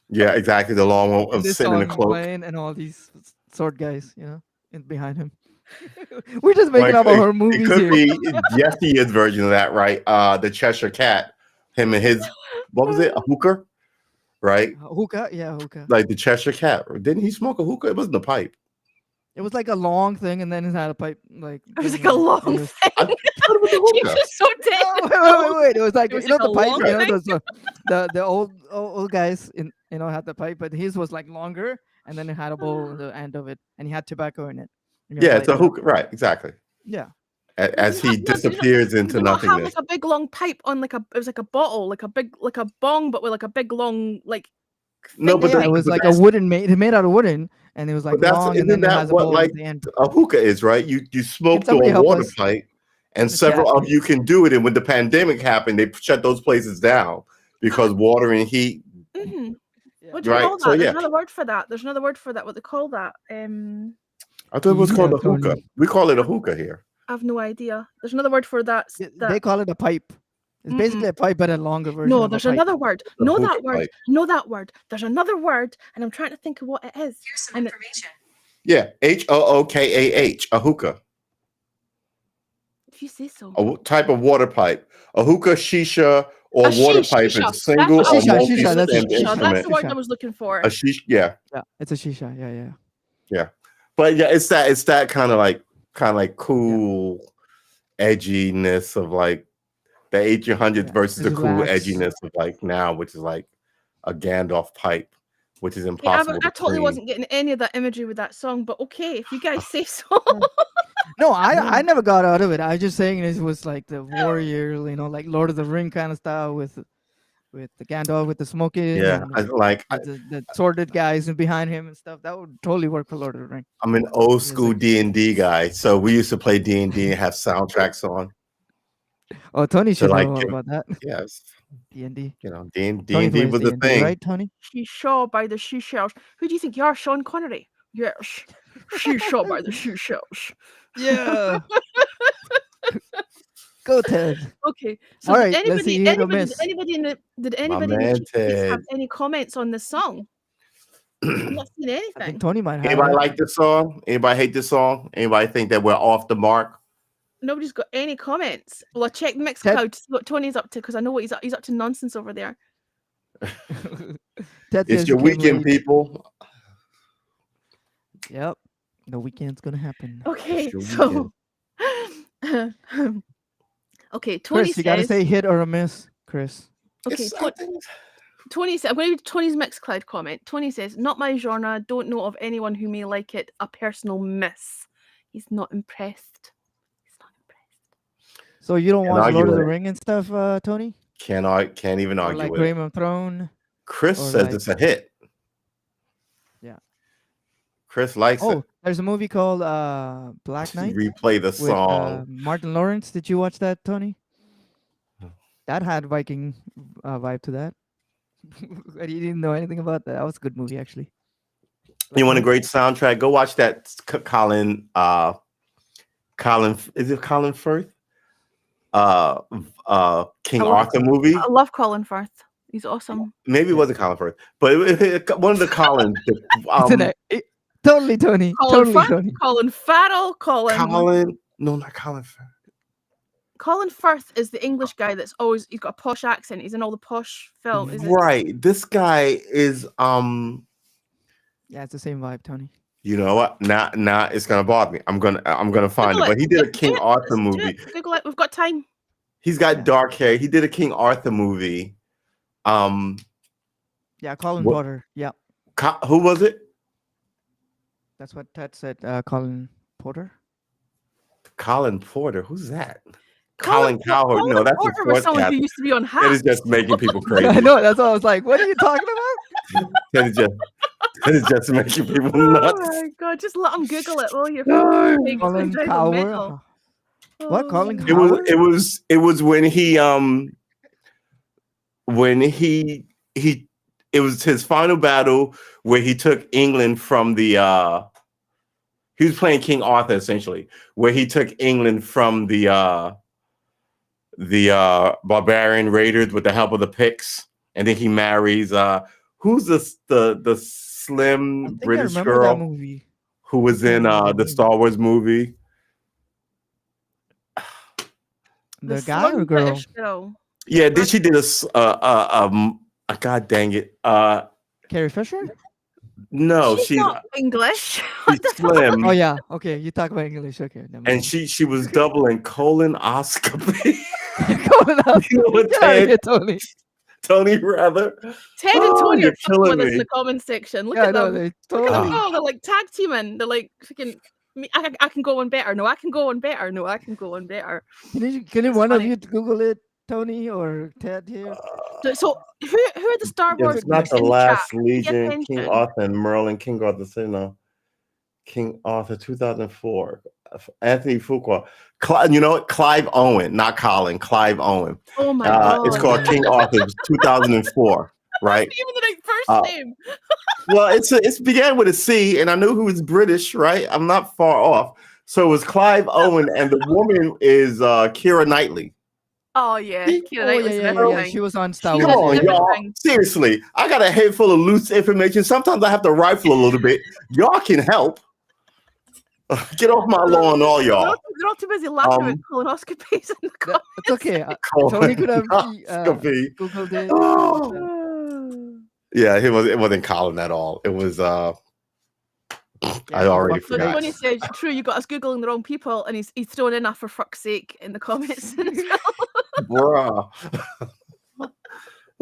yeah, exactly. The long one and of this sitting in song the cloak. playing, and all these sword guys, in behind him. We're just making Like, up horror it movies could here. be Jesse's version of that, right? The Cheshire Cat, him and his, what was it, a hookah, right? Hookah, yeah, hookah. Like the Cheshire Cat. Didn't he smoke a hookah? It wasn't a pipe. It was like a long thing, and then it had a pipe. Like It was thing like a on it. long It was- thing. I thought it was a hookah. Jesus, so No, dead. wait. It was like It was you know like the a pipe. long The old guys had the pipe, but his was like longer, and then it had a bowl in the end of it, and he had tobacco in it. and he was Yeah, it's a lighting it up. hookah, right? Exactly. Yeah. As he No, did you not- disappears into Did you not have nothingness. like a big long pipe on it was like a bottle, like a bong, but with like a big long like. No, thing but that, Yeah, it was but like a that's- wooden made out of wooden, and it was like But that's long, and then isn't it that has a what bowl like at the end. a hookah is, right? You smoke through somebody a help water us pipe, and in the several chat, of you can do it. And when the pandemic happened, they shut those places down because water and heat. Mhm. Yeah. What do you Right, call that? so There's yeah. another word for that. There's another word for that. What they call that? I thought it was called Yeah, a hookah. Tony. We call it a hookah here. I've no idea. There's another word for that. They call it a pipe. It's basically a pipe, but a longer version. No, of there's a pipe. another word. A Know hookah that word. pipe. Know that word. There's another word, and I'm trying to think of what it is. Here's some And it- information. Yeah, HOOKAH, a hookah, If you say so. a type of water pipe. A hookah, shisha, or A water shisha. pipe is That's single what or I was Shisha, looking shisha, for. that's a multi-stemmed shisha. That's instrument. the word I was looking for. A shish, yeah. Yeah, it's a shisha. Yeah. But yeah, it's that kind of like cool edginess of like the 1800s Yeah, versus the it's cool relaxed. edginess of like now, which is like a Gandalf pipe, which is Yeah, impossible. I to totally clean. wasn't getting any of that imagery with that song, but okay, if you guys say so. No, I never got out of it. I was just saying it was like the warrior, like Lord of the Ring kind of style with the Gandalf with the smoking. Yeah, and, the sworded guys and behind him and stuff. That would totally work for Lord of the Ring. I'm an old It's school like- D&D guy, so we used to play D&D and have soundtracks on. Oh, Tony should like know all give- about that. Yes, D&D. D&D Tony plays was a D&D, thing. right, Tony? She's shot by the shoe shells. Who do you think you are, Sean Connery? Yes. She's shot by the shoe shells. Yeah. Go, Ted. Okay. So All did right, let's anybody, see hit or anybody, miss. did anybody in the man, chat have Ted. any comments on this song? I'm not seeing I anything. think Tony might have Anybody it. like this song? Anybody hate this song? Anybody think that we're off the mark? Nobody's got any comments. Well, I checked Mixcloud Ted- to see what Tony's up to because I know what he's up to nonsense over there. Ted It's says your he came weekend, late. people. Yep. The weekend's gonna happen. Okay, your so okay, Tony Chris, you gotta says. say hit or a miss, Chris. Okay, It's, I think- Tony said, I'm going to read Tony's Mixcloud comment. Tony says, not my genre, don't know of anyone who may like it, a personal miss. He's not impressed. He's not impressed. So you don't Can't watch argue Lord of with the it. Ring and stuff, Tony? can't even Or argue like with it. Game of Thrones? Chris or says like- it's a hit. Yeah. Chris likes Oh, it. there's a movie called Black Knight Replay the with song. Martin Lawrence. Did you watch that, Tony? No. That had Viking vibe to that. And you didn't know anything about that. That was a good movie, actually. You want a Knight. great soundtrack? Go watch that Colin. Is it Colin Firth? King I love- Arthur movie. I love Colin Firth. He's awesome. Maybe it wasn't Colin Firth, but one of the Collins. Isn't it? Totally, Tony. Colin Totally, Firth, Tony. Colin Farrell, Colin. No, not Colin Firth. Colin Firth is the English guy that's always, he's got a posh accent. He's in all the posh films. Right. This guy is Yeah, it's the same vibe, Tony. You know what? Now it's gonna bother me. I'm gonna find Google it. But he did a it. King Do it. Arthur Let's do movie. it. Google it. We've got time. He's got Yeah. dark hair. He did a King Arthur movie. Yeah, Colin What- Porter. Yeah, Who was it? that's what Ted said. Colin Porter. Colin Porter. Who's that? Colin Cowherd. No, Colin that's a Porter was someone who sportscaster. used to be on That is Hacks. just making people crazy. I know. That's what I was like. What are you talking about? That is just making people Oh nuts. my god! Just let him Google it, will you? Colin Cowherd. What? Colin It was Cowherd? it was when he it was his final battle where he took England from the he was playing King Arthur essentially, where he took England from the barbarian raiders with the help of the Picts, and then he marries who's the I slim think I British remember girl that movie. who was in the Star Wars movie. The guy or girl? girl. Yeah, then she did God dang it. Carrie Fisher? No, She's she's not English. What the fuck? slim. Oh yeah. Okay, you talk about English. Okay. never And mind. she was doubling colonoscopy. Going up. You know what, Get out of Ted? here, Tony. Tony rather. Ted and Oh, Tony you're are fucking with killing us in me. the comment section. Look Yeah, I at know. them. They Look at totally. them all. They're like tag teaming. They're like freaking. I can go on better. No, I can go on better. No, I can go on better. Can That's one of funny. you Google it, Tony or Ted here? So who are the Star Wars? It's not geeks the in last chat? Legion, attention. King Arthur and Merlin, King Arthur, no. King Arthur 2004. Anthony Fuqua. You know what? Clive Owen, not Colin, Clive Owen. Oh my god! It's called King Arthur. It was 2004, right? Even the first name. Well, it began with a C, and I knew who was British, right? I'm not far off. So it was Clive Owen, and the woman is Keira Knightley. Oh yeah, Oh, Keira Oh Knightley's yeah, in yeah, yeah. everything. She was on Star She Come Wars. was on, y'all. everything. Seriously, I got a head full of loose information. Sometimes I have to rifle a little bit. Y'all can help. Get off my lawn, all y'all. They're all too busy laughing at colonoscopies in the comments. It's okay. Tony could have Colonoscopy. Googled it. Oh. Yeah, it wasn't Colin at all. It was I already fuck So forgot. Tony says, "True, you got us googling the wrong people," and he's thrown in a "for fuck's sake" in the comments as well. Bruh.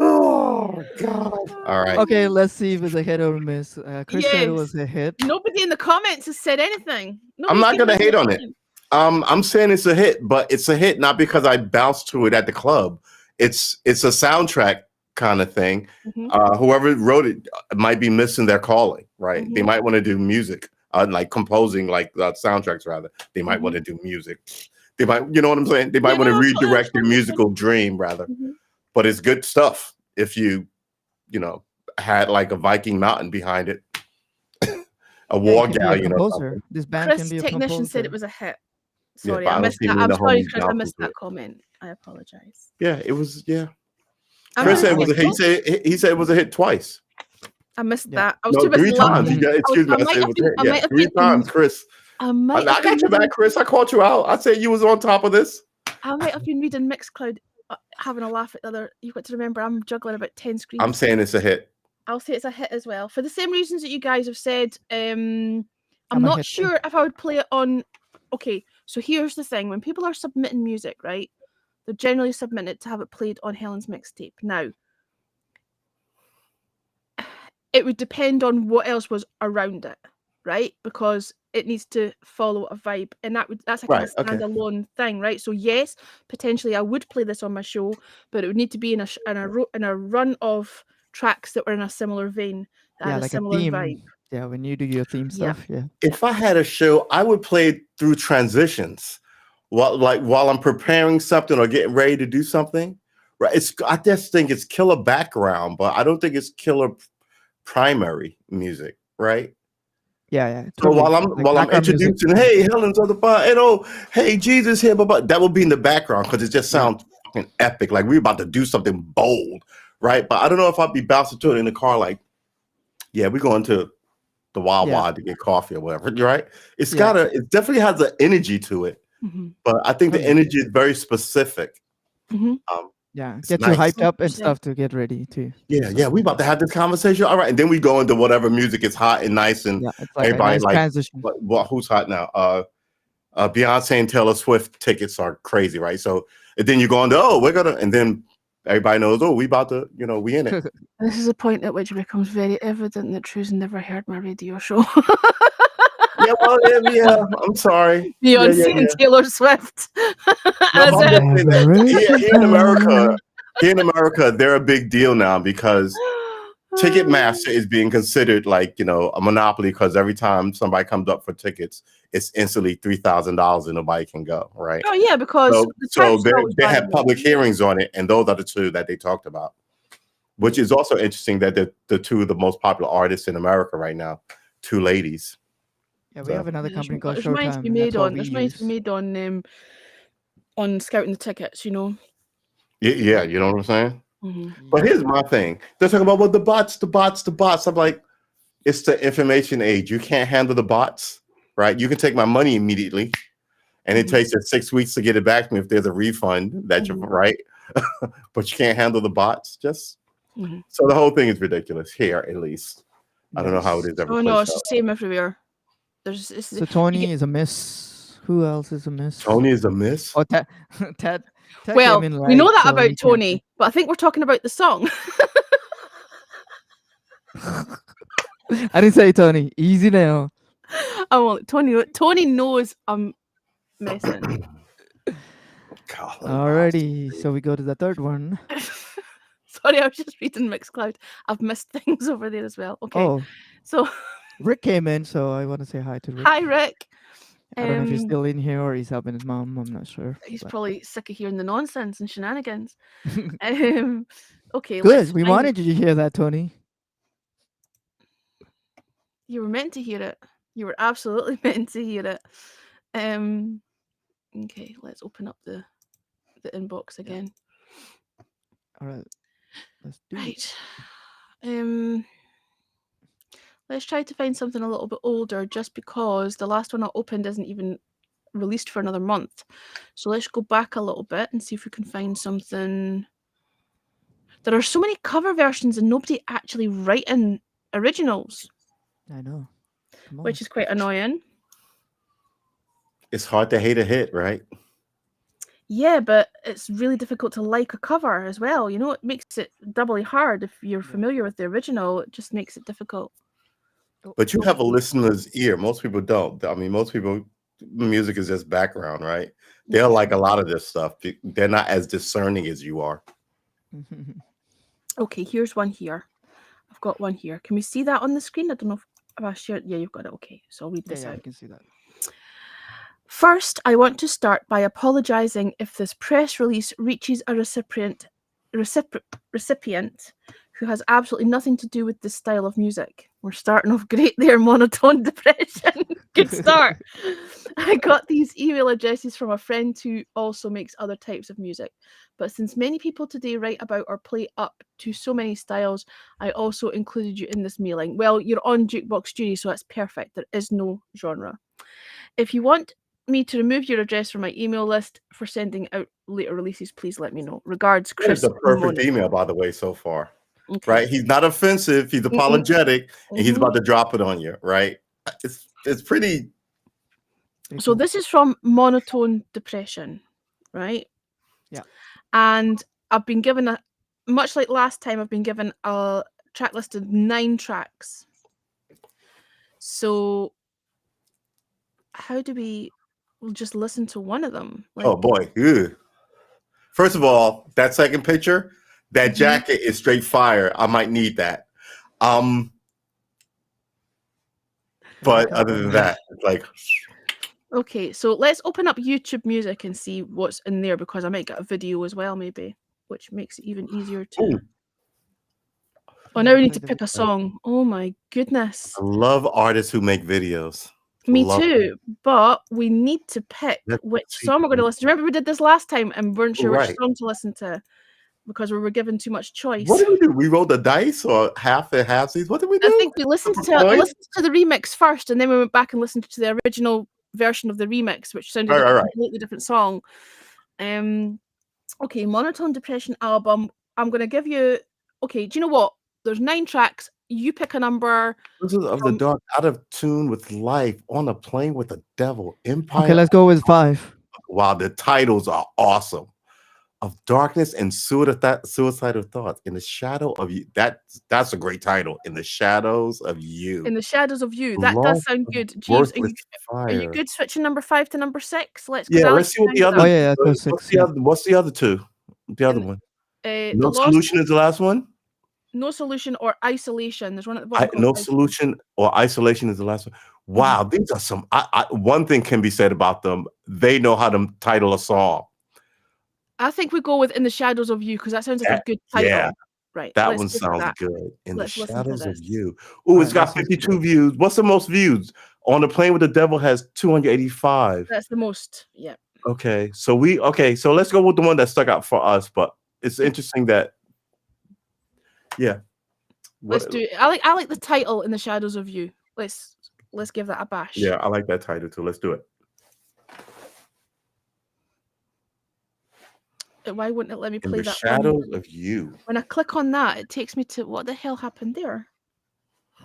Oh god. All right. Okay, let's see if it's a hit or a miss. Chris said it Yes. was a hit. Nobody in the comments has said anything. I'm not Nobody's gonna given hate us on it. anything. I'm saying it's a hit, but it's a hit not because I bounced to it at the club. It's a soundtrack kind of thing. Mhm. Whoever wrote it might be missing their calling, right? They Mhm. might want to do music, like composing, like soundtracks rather. They might Mhm. want to do music. They might, you know what I'm saying? They might Yeah, want to no, totally redirect their understand. musical dream rather. Mhm. But it's good stuff if you had like a Viking mountain behind it, a war It can be a galleon or composer. something. This band Chris can be a technician composer. said it was a hit. Yeah, Sorry, but I I don't missed see that. none I'm of the sorry, homies Chris. I bouncing missed to that it. comment. I apologize. Yeah, it was. Yeah, I Chris missed said it was a that. hit. He said it was a hit twice. I missed Yeah. that. I was No, too busy 3 times. laughing. Excuse me, I said it was a hit. Yeah, 3 times, Chris. I might I have got been you back, reading, Chris. I caught you out. I said you was on top of this. I might have been reading Mixcloud, having a laugh at the other. You've got to remember, I'm juggling about 10 screens. I'm saying it's a hit. I'll say it's a hit as well. For the same reasons that you guys have said, I'm I'm a not hit too. sure if I would play it on. Okay, so here's the thing: when people are submitting music, right, they're generally submitting it to have it played on Helen's mixtape. Now, it would depend on what else was around it, right? Because it needs to follow a vibe, and that's a kind of Right, okay. standalone thing, right? So yes, potentially I would play this on my show, but it would need to be in a run of tracks that were in a similar vein, that Yeah, had a like a similar theme. vibe. Yeah, when you do your theme Yeah. stuff. Yeah. If I had a show, I would play it through transitions while I'm preparing something or getting ready to do something. Right. I just think it's killer background, but I don't think it's killer primary music, right? Yeah, yeah. So Totally. while I'm Like while I'm background music. introducing, hey, Helen's on the bar, and oh, hey, Jesus here, but that will be in the background because it just Yeah. sounds fucking epic, like we're about to do something bold, right? But I don't know if I'd be bouncing to it in the car, like, yeah, we're going to the Wild Yeah. Wild to get coffee or whatever, right? It's Yeah. it definitely has an energy to it, Mhm. but I think Oh, the yeah. energy is very specific. Mhm. Yeah. It's Get you nice. hyped up and 100%. stuff to get ready too. Yeah, we about to have this conversation. All right, and then we go into whatever music is hot and nice, and Yeah, it's like a everybody nice like, transition. who's hot now? Beyonce and Taylor Swift tickets are crazy, right? So and then you go into, oh, we're gonna, and then everybody knows, oh, we about to, we in it. This is a point at which it becomes very evident that True's never heard my radio show. Yeah, well, yeah, I'm sorry. Beyonce and Taylor Swift. No, As but I'm in- just saying that here in America, they're a big deal now because Ticketmaster is being considered like, a monopoly because every time somebody comes up for tickets, it's instantly $3,000 and nobody can go, right? Oh yeah, because So the time's they not have bad. public hearings on it, and those are the two that they talked about, which is also interesting that the two of the most popular artists in America right now, two ladies. Yeah, we have another There's company called there's money to Showtime. be and made that's what on. we There's money to be use. made on scouting the tickets, Yeah, you know what I'm saying? Mhm. But here's my thing. They're talking about, well, the bots. I'm like, it's the information age. You can't handle the bots, right? You can take my money immediately, and it Mhm. takes you 6 weeks to get it back to me if there's a refund that you're Mhm. right. But you can't handle the bots. Mhm. So the whole thing is ridiculous here, at least. I don't know how it Yes. is every Oh place no, it's else. the same everywhere. So Tony is a miss. Who else is a miss? Tony is a miss. Oh, Ted. Ted well, came in we know late, that so about he can't Tony, but I think we're talking about the song. I didn't say Tony. Easy now. Oh, well, Tony knows I'm messing. God, Alrighty, so we go to the third one. Sorry, I was just reading Mixcloud. I've missed things over there as well. Okay, Oh, so Rick came in, so I want to say hi to Rick. hi, Rick. I don't know if he's still in here or he's helping his mom. I'm not sure. He's but- probably sick of hearing the nonsense and shenanigans. Okay, Good. let's We find- wanted you to hear that, Tony. You were meant to hear it. You were absolutely meant to hear it. Okay, let's open up the inbox again. All right. Let's do it. Right. Let's try to find something a little bit older, just because the last one I opened isn't even released for another month. So let's go back a little bit and see if we can find something. There are so many cover versions and nobody actually writing originals, I know. Come on. which is quite annoying. It's hard to hate a hit, right? Yeah, but it's really difficult to like a cover as well. It makes it doubly hard if you're familiar with the original. It just makes it difficult. But you have a listener's ear. Most people don't. I mean, most people, music is just background, right? They'll like a lot of this stuff. They're not as discerning as you are. Okay, here's one here. I've got one here. Can we see that on the screen? I don't know if I shared. Yeah, you've got it. Okay, so I'll read this yeah, I out. can see that. First, I want to start by apologizing if this press release reaches a recipient who has absolutely nothing to do with this style of music. We're starting off great there, Monotone Depression. Good start. I got these email addresses from a friend who also makes other types of music. But since many people today write about or play up to so many styles, I also included you in this mailing. Well, you're on Jukebox Jury, so that's perfect. There is no genre. If you want me to remove your address from my email list for sending out later releases, please let me know. Regards, That's Chris. the perfect Monotone. email, by the way, so far. Okay. Right? He's not offensive. He's apologetic, and he's about to drop it on you. Right? It's pretty. Pretty So cool. this is from Monotone Depression, right? Yeah. And I've been given much like last time, I've been given a track list of 9 tracks. So how do we'll just listen to one of them? Like, Oh boy. Ew. First of all, that second picture, that jacket is straight fire. I might need that. But other than that, it's like, okay, so let's open up YouTube Music and see what's in there, because I might get a video as well, maybe, which makes it even easier to. ooh, Oh, now we need play to the pick a song. Oh my goodness. I love artists who make videos. Me Love too, but we need to pick Let's which see. song we're going to listen to. Remember we did this last time and weren't sure Right. which song to listen to because we were given too much choice. What did we do? We rolled the dice or half and halfsies? What did we do? I think we listened to the remix first, and then we went back and listened to the original version of the remix, which sounded like a completely different song. Okay, Monotone Depression album. I'm going to give you. Okay, do you know what? There's 9 tracks. You pick a number. Voices of the Dark, Out of Tune with Life, On a Plane with the Devil, Empire. Okay, let's go with 5. Wow, the titles are awesome. Of Darkness and Suicidal Thoughts, In the Shadow of You. That's a great title. In the Shadows of You. In the Shadows of You. That does sound good. Jeeves, are you good switching number 5 to number 6? Let's see what the other. Oh yeah, that's 6. What's the other two? The other one. No Solution is the last one. No Solution or Isolation. There's one at the bottom. No Solution or Isolation is the last one. Wow, these are some. One thing can be said about them: they know how to title a song. I think we go with In the Shadows of You because that sounds like a good title. Yeah, right. That one sounds good. In the Shadows of You. Oh, it's got 52 views. What's the most views? On the Plane with the Devil has 285. That's the most. Yeah. Okay, so let's go with the one that stuck out for us. But it's interesting that. Yeah. Let's do it. I like the title In the Shadows of You. Let's give that a bash. Yeah, I like that title too. Let's do it. Why wouldn't it let me play In the that? Shadows of You. When I click on that, it takes me to what the hell happened there.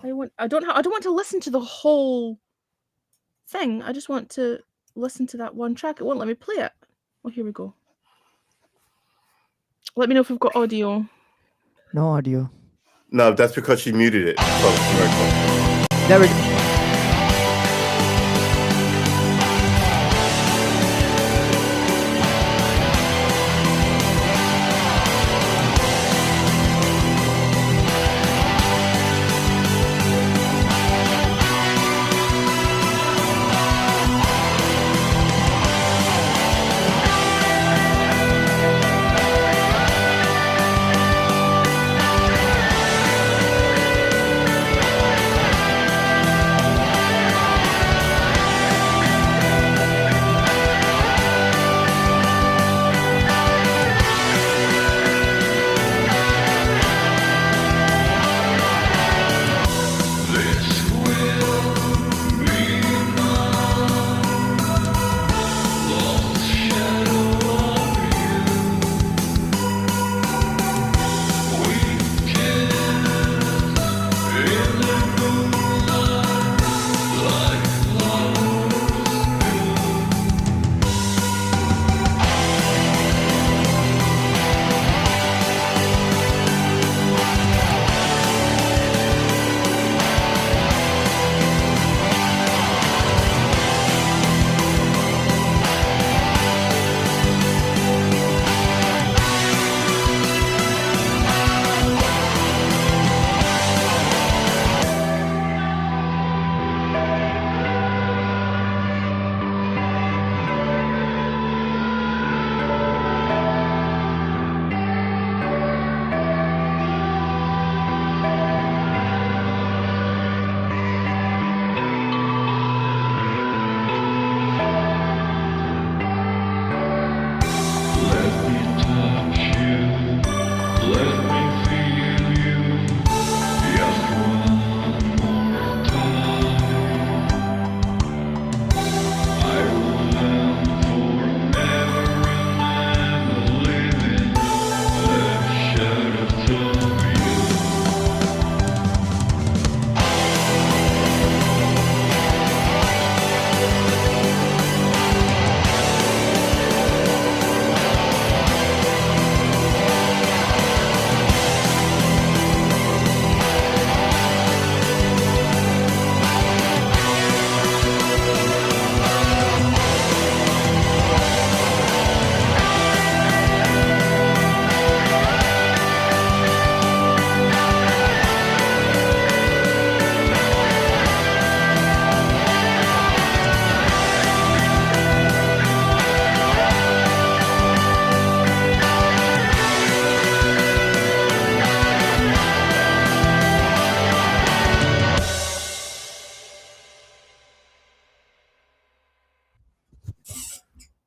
I don't want to listen to the whole thing. I just want to listen to that one track. It won't let me play it. Oh, here we go. Let me know if we've got audio. No audio. No, that's because she muted it. There we go.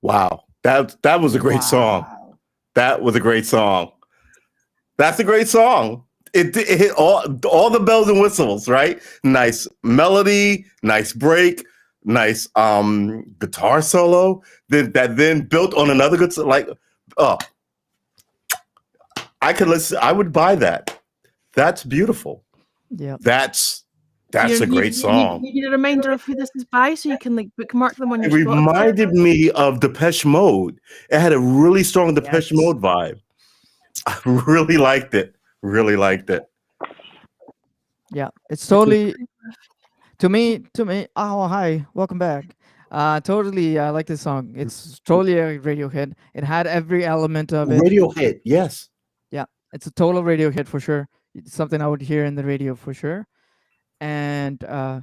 Wow. That was a great song. That was a great song. That's a great song. It hit all the bells and whistles, right? Nice melody, nice break, nice guitar solo that then built on another good like I could listen. I would buy that. That's beautiful. Yeah. That's a great song. You need a reminder of who this is by, so you can like bookmark them on It your Spotify. reminded me of Depeche Mode. It had a really strong Depeche Mode vibe. I really liked it. Really liked it. Yeah, it's totally to me. Oh, hi, welcome back. Totally, I like this song. It's totally a radio hit. It had every element of it. Radio hit, yes. Yeah, it's a total radio hit for sure. It's something I would hear in the radio for sure. And yeah,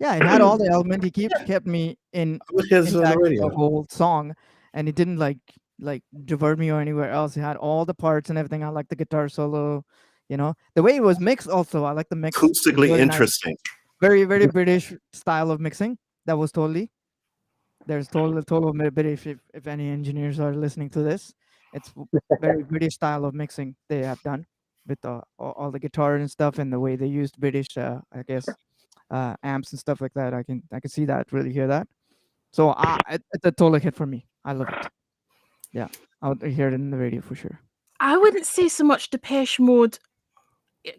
it had all the element. He kept me in What hits on the intact radio? the whole song, and it didn't like divert me or anywhere else. It had all the parts and everything. I like the guitar solo. You know, the way it was mixed. Also, I like the mix. It's Acoustically really nice. interesting. Very British style of mixing. That was totally. There's total British. If any engineers are listening to this, it's very British style of mixing they have done with all the guitar and stuff, and the way they used British, I guess, amps and stuff like that. I can see that, really hear that. So it's a total hit for me. I love it. Yeah, I'll hear it in the radio for sure. I wouldn't say so much Depeche Mode.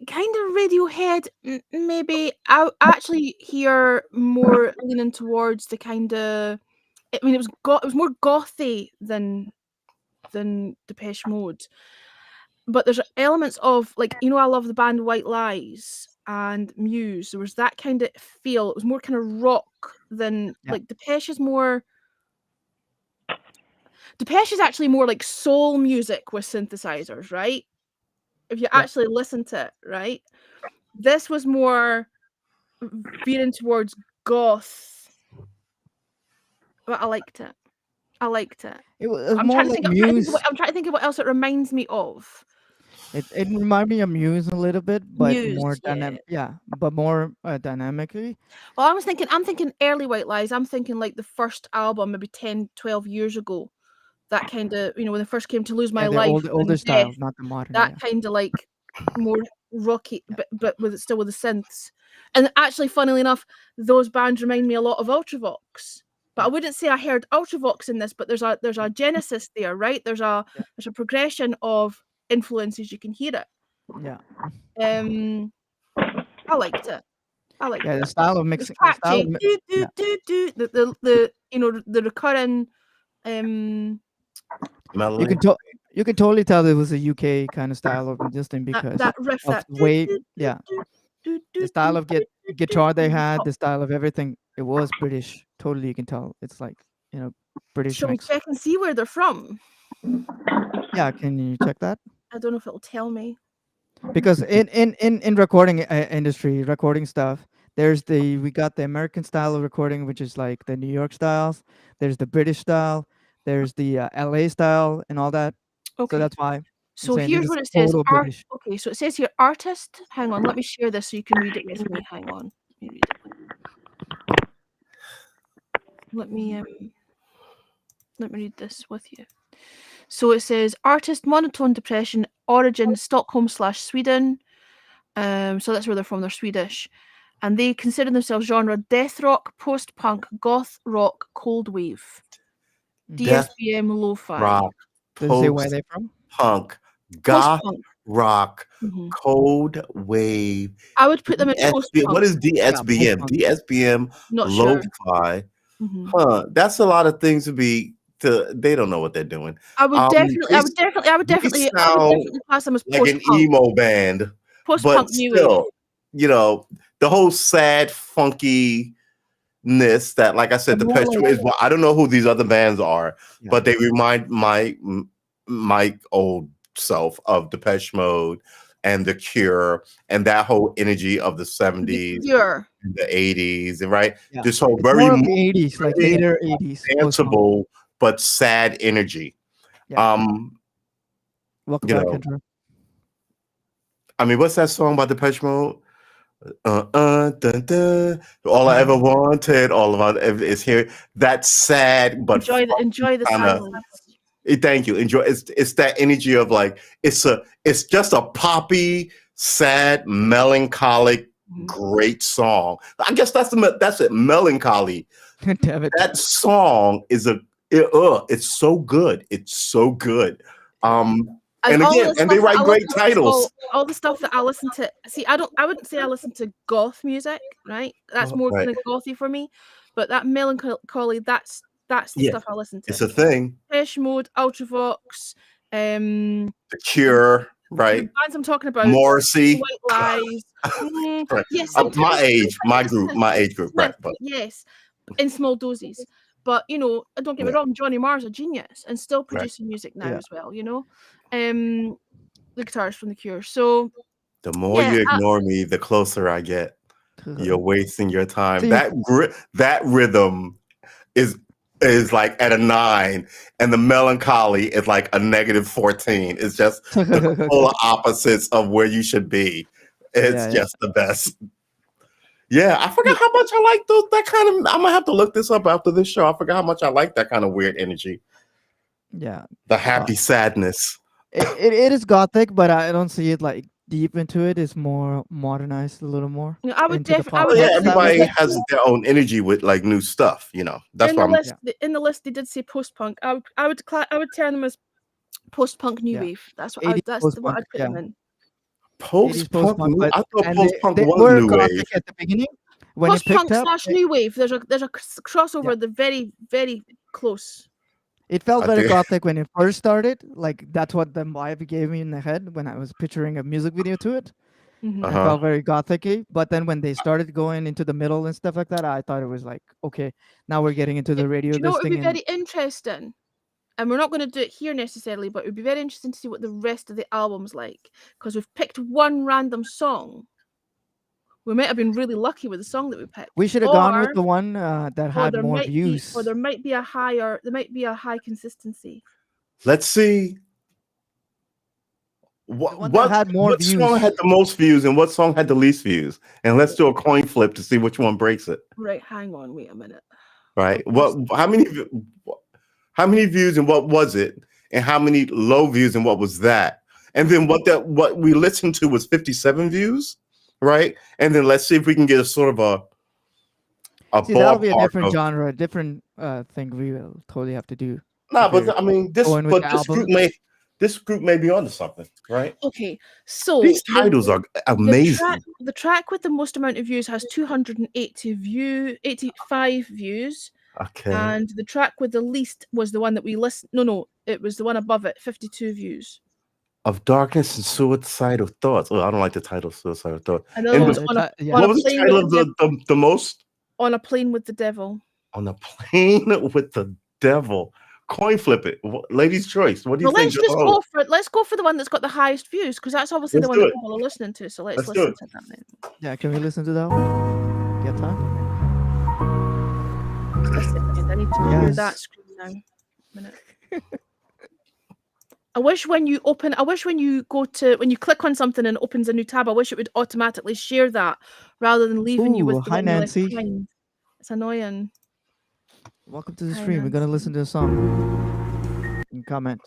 Kind of Radiohead, maybe. I actually hear more leaning towards the kind of. I mean, it was more gothy than Depeche Mode, but there's elements of like I love the band White Lies and Muse. There was that kind of feel. It was more kind of rock than like Depeche is more. Depeche is actually more like soul music with synthesizers, right? If you actually listen to it, right? This was more veering towards goth, but I liked it. It was more like Muse. I'm trying to think of what else it reminds me of. It reminded me of Muse a little bit, but Muse, more dynamic. Yeah, but more dynamically. Well, I'm thinking early White Lies. I'm thinking like the first album, maybe 10, 12 years ago. That kind of, when they first came to Lose My Life. The older style, not the modern. That kind of like more rocky, but still with the synths. And actually, funnily enough, those bands remind me a lot of Ultravox. But I wouldn't say I heard Ultravox in this, but there's a genesis there, right? There's a progression of influences. You can hear it. Yeah. I liked it. The style of mixing. The recurring melody. You can totally tell it was a UK kind of style of this thing because that riff, of the way, the style of guitar they had, the style of everything. It was British. Totally, you can tell. It's like British. Shall we check and see where they're from? Yeah, can you check that? I don't know if it'll tell me. Because in recording industry, recording stuff, we got the American style of recording, which is like the New York styles. There's the British style. There's the LA style and all that. Okay. So that's why. So here's what it says. Okay, so it says here, artist. Hang on, let me share this so you can read it with me. Hang on. Let me read this with you. So it says artist, Monotone Depression, origin Stockholm/Sweden. So that's where they're from. They're Swedish, and they consider themselves genre death rock, post punk, goth rock, cold wave, DSBM, lo-fi. Rock, Does it say where they're from? Punk, goth rock, cold wave. I would put them in post punk. What is DSBM? DSBM, lo-fi. Huh? That's a lot of things to be. They don't know what they're doing. I would definitely class them as post-punk. Like an emo band, post-punk, but still, the whole sad funkiness that, like I said, the Depeche is. Well, I don't know who these other bands are, but they remind my old self of Depeche Mode and The Cure and that whole energy of the 70s, and the 80s, and right, this whole very 80s, like later 80s, danceable but sad energy. Welcome back, Andrew. I mean, what's that song about Depeche Mode? Dun, dun. All I ever wanted, all of it is here. That's sad, but Enjoy the kinda- silence. thank you. Enjoy. It's that energy of like it's just a poppy, sad, melancholic, great song. I guess that's it. Melancholy. Damn it. That song is it's so good. It's so good. And all again, the and they stuff that write I great listen to, titles. all the stuff that I listen to. See, I wouldn't say I listen to goth music, right? That's Oh, more right. kind of gothy for me. But that melancholy, that's the Yeah, stuff I listen to. It's a thing. Depeche Mode, Ultravox, The Cure, the right? bands I'm talking about, Morrissey. White Lies. Right. Yes, My age group, right? But yes, in small doses. But don't get me Yeah. wrong, Johnny Marr's a genius and still Right. producing music now Yeah. as well. The guitarist from The Cure. So the more Yeah, you ignore me, the closer I get. You're wasting your time. See- That rhythm is like at a 9, and the melancholy is like a -14. It's just the polar opposites of where you should be. It's Yeah. just the best. Yeah, I forgot how much I like that kind of. I'm gonna have to look this up after this show. I forgot how much I like that kind of weird energy, Yeah. the happy sadness. It is gothic, but I don't see it like deep into it. It's more modernized a little more. I would into the definitely. pop Oh, yeah, rock style. everybody has their own energy with like new stuff. That's in why the I'm. list, in the list, they did say post-punk. I would term them as post-punk new Yeah. wave. That's what 80s what post-punk, I'd put them in. 80s Post-punk. but- I thought and post-punk they was were new gothic wave. at the beginning when it Post-punk picked up. / new wave. There's a crossover. Yeah. They're very, very close. It felt I very think- gothic when it first started. Like that's what the vibe gave me in the head when I was picturing a music video to it. Mhm. It Uh-huh. felt very gothic-y. But then when they started going into the middle and stuff like that, I thought it was like, okay, now we're getting into the radio Do you know what would this be thing. very interesting? And we're not going to do it here necessarily, but it would be very interesting to see what the rest of the album's like. Because we've picked one random song. We might have been really lucky with the song that we picked. We should have gone with Or- the one that or had there more might be- views. or there might be a high consistency. Let's see. The What one that had more what song views. had the most views and what song had the least views? And let's do a coin flip to see which one breaks it. Right, hang on, wait a minute. Right? How many views and what was it? And how many low views and what was that? And then what we listened to was 57 views, right? And then let's see if we can get a sort of a See, that'll be a ballpark different of- genre, a different thing we will totally have to do. Nah, Okay. but I mean this Going with but the this group may be onto something, right? Okay, so These titles are amazing. The track with the most amount of views has 285 views, Okay. and the track with the least was the one that we listened. No, it was the one above it, 52 views. Of Darkness and Suicidal Thoughts. Oh, I don't like the title Suicidal Thoughts. Another And one's the on a, ti- yeah. on What a was the plane title with of the most? on a plane with the devil. On a plane with the devil. Coin flip it. Ladies' choice. What do you Well, think? let's just Oh, go for it. Let's go for the one that's got the highest views, because that's obviously the Let's one do that it. people are listening to. So let's Let's do listen it. to that then. Yeah, can we listen to that one? Get time? Just a second, I need to clear that Yes. screen now. Minute. I wish when you click on something and it opens a new tab, I wish it would automatically share that rather than leaving you Ooh, with the hi, one you left Nancy. behind. It's annoying. Welcome to the Hi, stream. We're gonna Nancy. listen to a song and comment.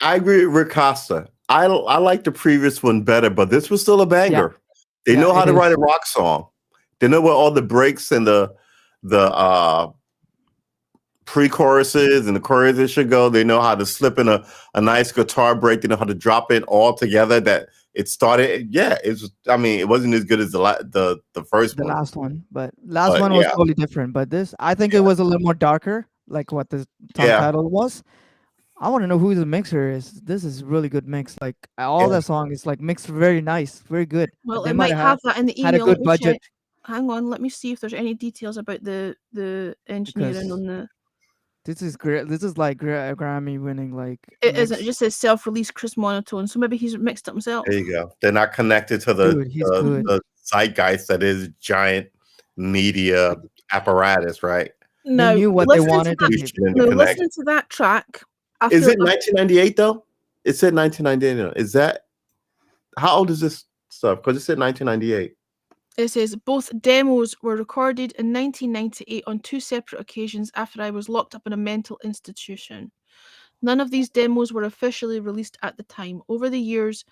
I agree with Rick Costa. I like the previous one better, but this was still a banger. They Yeah, know how it to is. write a rock song. They know where all the breaks and the pre-choruses and the choruses should go. They know how to slip in a nice guitar break. They know how to drop it all together. That it started. Yeah, it's. I mean, it wasn't as good as the first The one. last one, but last But one was yeah, totally different. But this, I think it was a little more darker, like what the song yeah, title was. I want to know who the mixer is. This is really good mix. Like all yeah. the song is like mixed very nice, very good. Well, They it might might have have that in the had a email. Let good me budget check. Hang on, let me see if there's any details about the engineering because on the. this is great. This is like Grammy winning like It isn't. It mix. just says self-release Chris Monotone. So maybe he's mixed it himself. There you go. They're not connected to Dude, he's good. the zeitgeist that is giant media apparatus, right? They Now, knew what they listening to wanted to that, You give. shouldn't now, connect. listening to that track, I Is feel it 1998 though? It said 1998. Is that how old is this stuff? Because it said 1998. it says both demos were recorded in 1998 on two separate occasions after I was locked up in a mental institution. None of these demos were officially released at the time. Over the years,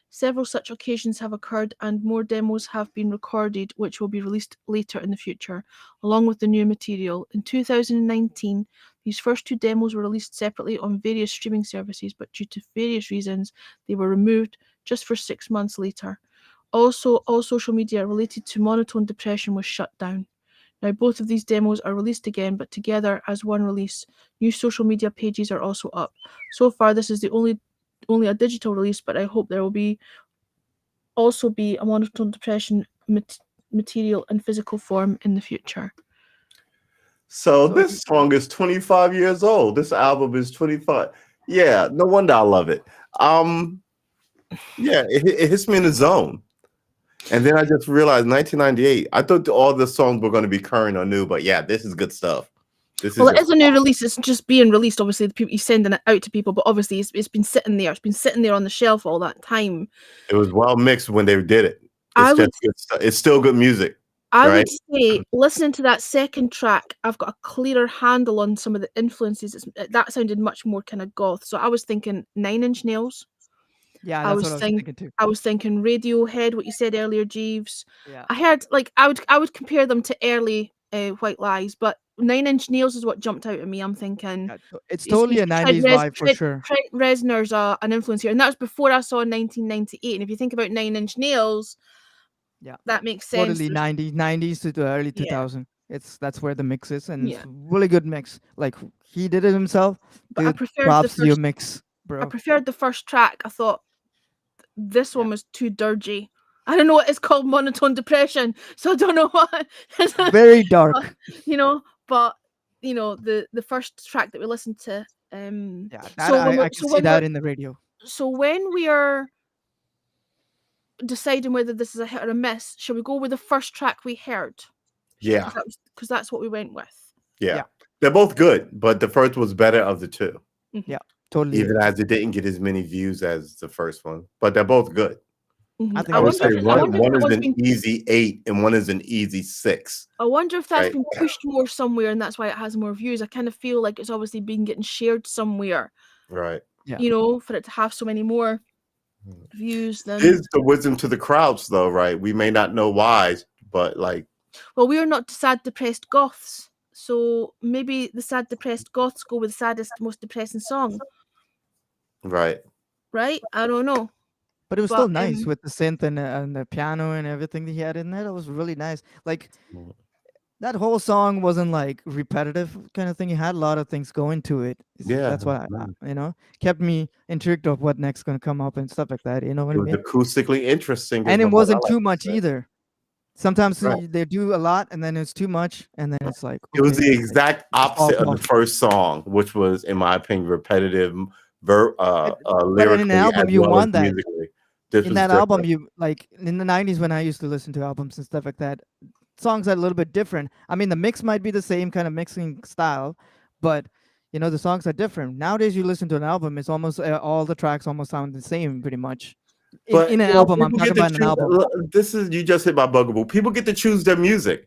several such occasions have occurred and more demos have been recorded, which will be released later in the future, along with the new material. In 2019, these first two demos were released separately on various streaming services, but due to various reasons, they were removed just for 6 months later. Also, all social media related to Monotone Depression was shut down. Now, both of these demos are released again, but together as one release. New social media pages are also up. So far, this is the only a digital release, but I hope there will also be a Monotone Depression material in physical form in the future. So So this song is 25 years old. This album is 25. Yeah, no wonder I love it. Yeah, it hits me in the zone. And then I just realized 1998. I thought all the songs were going to be current or new, but yeah, this is good stuff. This Well, it just is a new release. It's just being released. Obviously, he's sending it out to people, but obviously, it's been sitting there. It's been sitting there on the shelf all that time. it was well mixed when they did it. I It's would just good stuff. It's still good music. I Right? would say, listening to that second track, I've got a clearer handle on some of the influences. That sounded much more kind of goth. So I was thinking Nine Inch Nails. yeah, I that's was what I was think thinking too. I was thinking Radiohead, what you said earlier, Jeeves. Yeah. I heard like I would compare them to early White Lies, but Nine Inch Nails is what jumped out at me. I'm thinking Yeah, it's you totally a Trent 90s vibe for sure. Trent Reznor's an influence here, and that was before I saw 1998. And if you think about Nine Inch Nails, Yeah. that makes sense. Totally There's- 90s to the early Yeah. 2000. That's where the mix is, and Yeah. it's really good mix. Like he did it himself. But I Dude, preferred the props to your first. mix, I bro. preferred the first track. I thought this one was too dirgy. I don't know what it's called, Monotone Depression, so I don't know what. Very dark. But the first track that we listened to. Yeah, that So when I we're- can so see when that we're- in the radio. So when we are deciding whether this is a hit or a miss, shall we go with the first track we heard? Yeah. Because that's what we went with. Yeah. Yeah. They're both good, but the first was better of the two. Totally. Even as it didn't get as many views as the first one. But they're both good. Mhm. I think I I would was say saying one if it is was an being- easy 8 and one is an easy 6. I wonder if that's Right. been pushed more somewhere, and that's why it has more views. I kind of feel like it's obviously been getting shared somewhere, Right. Yeah. for it to have so many more views than. Is the wisdom to the crowds though, right? We may not know why, but like Well, we are not sad, depressed goths, so maybe the sad, depressed goths go with the saddest, most depressing song, right. right? I don't know. But it was still But, nice with the synth and the piano and everything that he had in there. That was really nice. Like Mm. that whole song wasn't like repetitive kind of thing. He had a lot of things going to it. Yeah, That's why kept me intrigued of what next gonna come up and stuff like that. You know what It I was mean? acoustically interesting. And is it what I wasn't like too to much say. either. Sometimes Right. they do a lot and then it's too much and then it's like It was okay, the like, exact opposite of off. the first song, which was, in my opinion, repetitive, but lyrically in an album as you well as want that. musically. This In was that album, different. you like in the 90s when I used to listen to albums and stuff like that, songs are a little bit different. I mean, the mix might be the same kind of mixing style, but the songs are different. Nowadays, you listen to an album, it's almost all the tracks almost sound the same pretty much. But In an you know, album, I'm people talking get to about an choose- album. look, This is you just hit my bugaboo. People get to choose their music.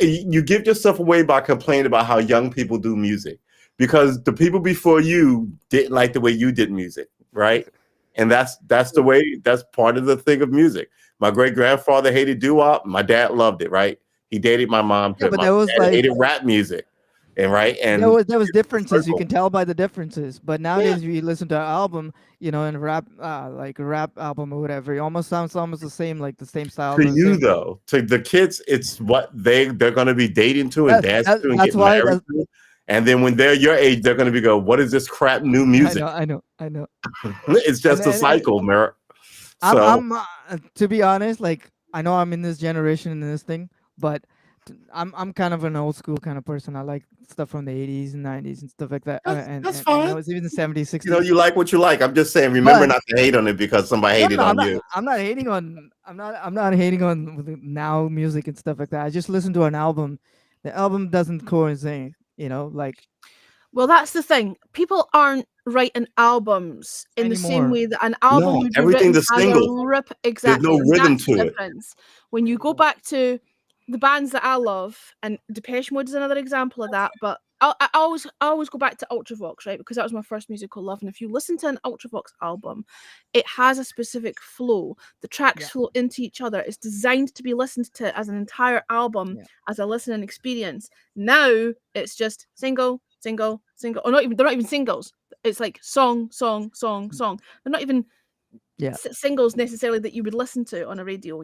You give yourself away by complaining about how young people do music because the people before you didn't like the way you did music. right? And that's the way. That's part of the thing of music. My great grandfather hated doo-wop. My dad loved it, right? He dated my mom. Yeah, but My there was dad like hated rap music, and right there and was differences. You circle. can tell by the differences. But Yeah. nowadays, you listen to an album, in a rap, like a rap album or whatever, it almost sounds almost the same, like the same style, To the you same. though, to the kids, it's what they're going to be dating to and That, dancing to and that's getting why. married to. And then when they're your age, they're going to be go, what is this crap new music? I know. It's And, just a cycle, Merritt. So I'm to be honest, like I know I'm in this generation and this thing, but I'm kind of an old school kind of person. I like stuff from the 80s and 90s and stuff like that, that's and fine. was even the 70s, 60s. You like what you like. I'm just saying, remember not to hate on it because somebody hated on you. I'm not hating on. I'm not hating on the now music and stuff like that. I just listen to an album. The album doesn't coincide, like Well, that's the thing. People aren't writing albums in the same anymore. way that an album No, would be everything's written a as a single. rip. There's Exactly. no And rhythm that's the to it. difference. When you go back to the bands that I love, and Depeche Mode is another example of that, but I always go back to Ultravox, right? Because that was my first musical love. And if you listen to an Ultravox album, it has a specific flow. The tracks Yeah. flow into each other. It's designed to be listened to as an entire album, Yeah. as a listening experience. Now it's just single, single, single, or they're not even singles. It's like song, song, song, song. They're not even singles necessarily that you would listen to on a radio,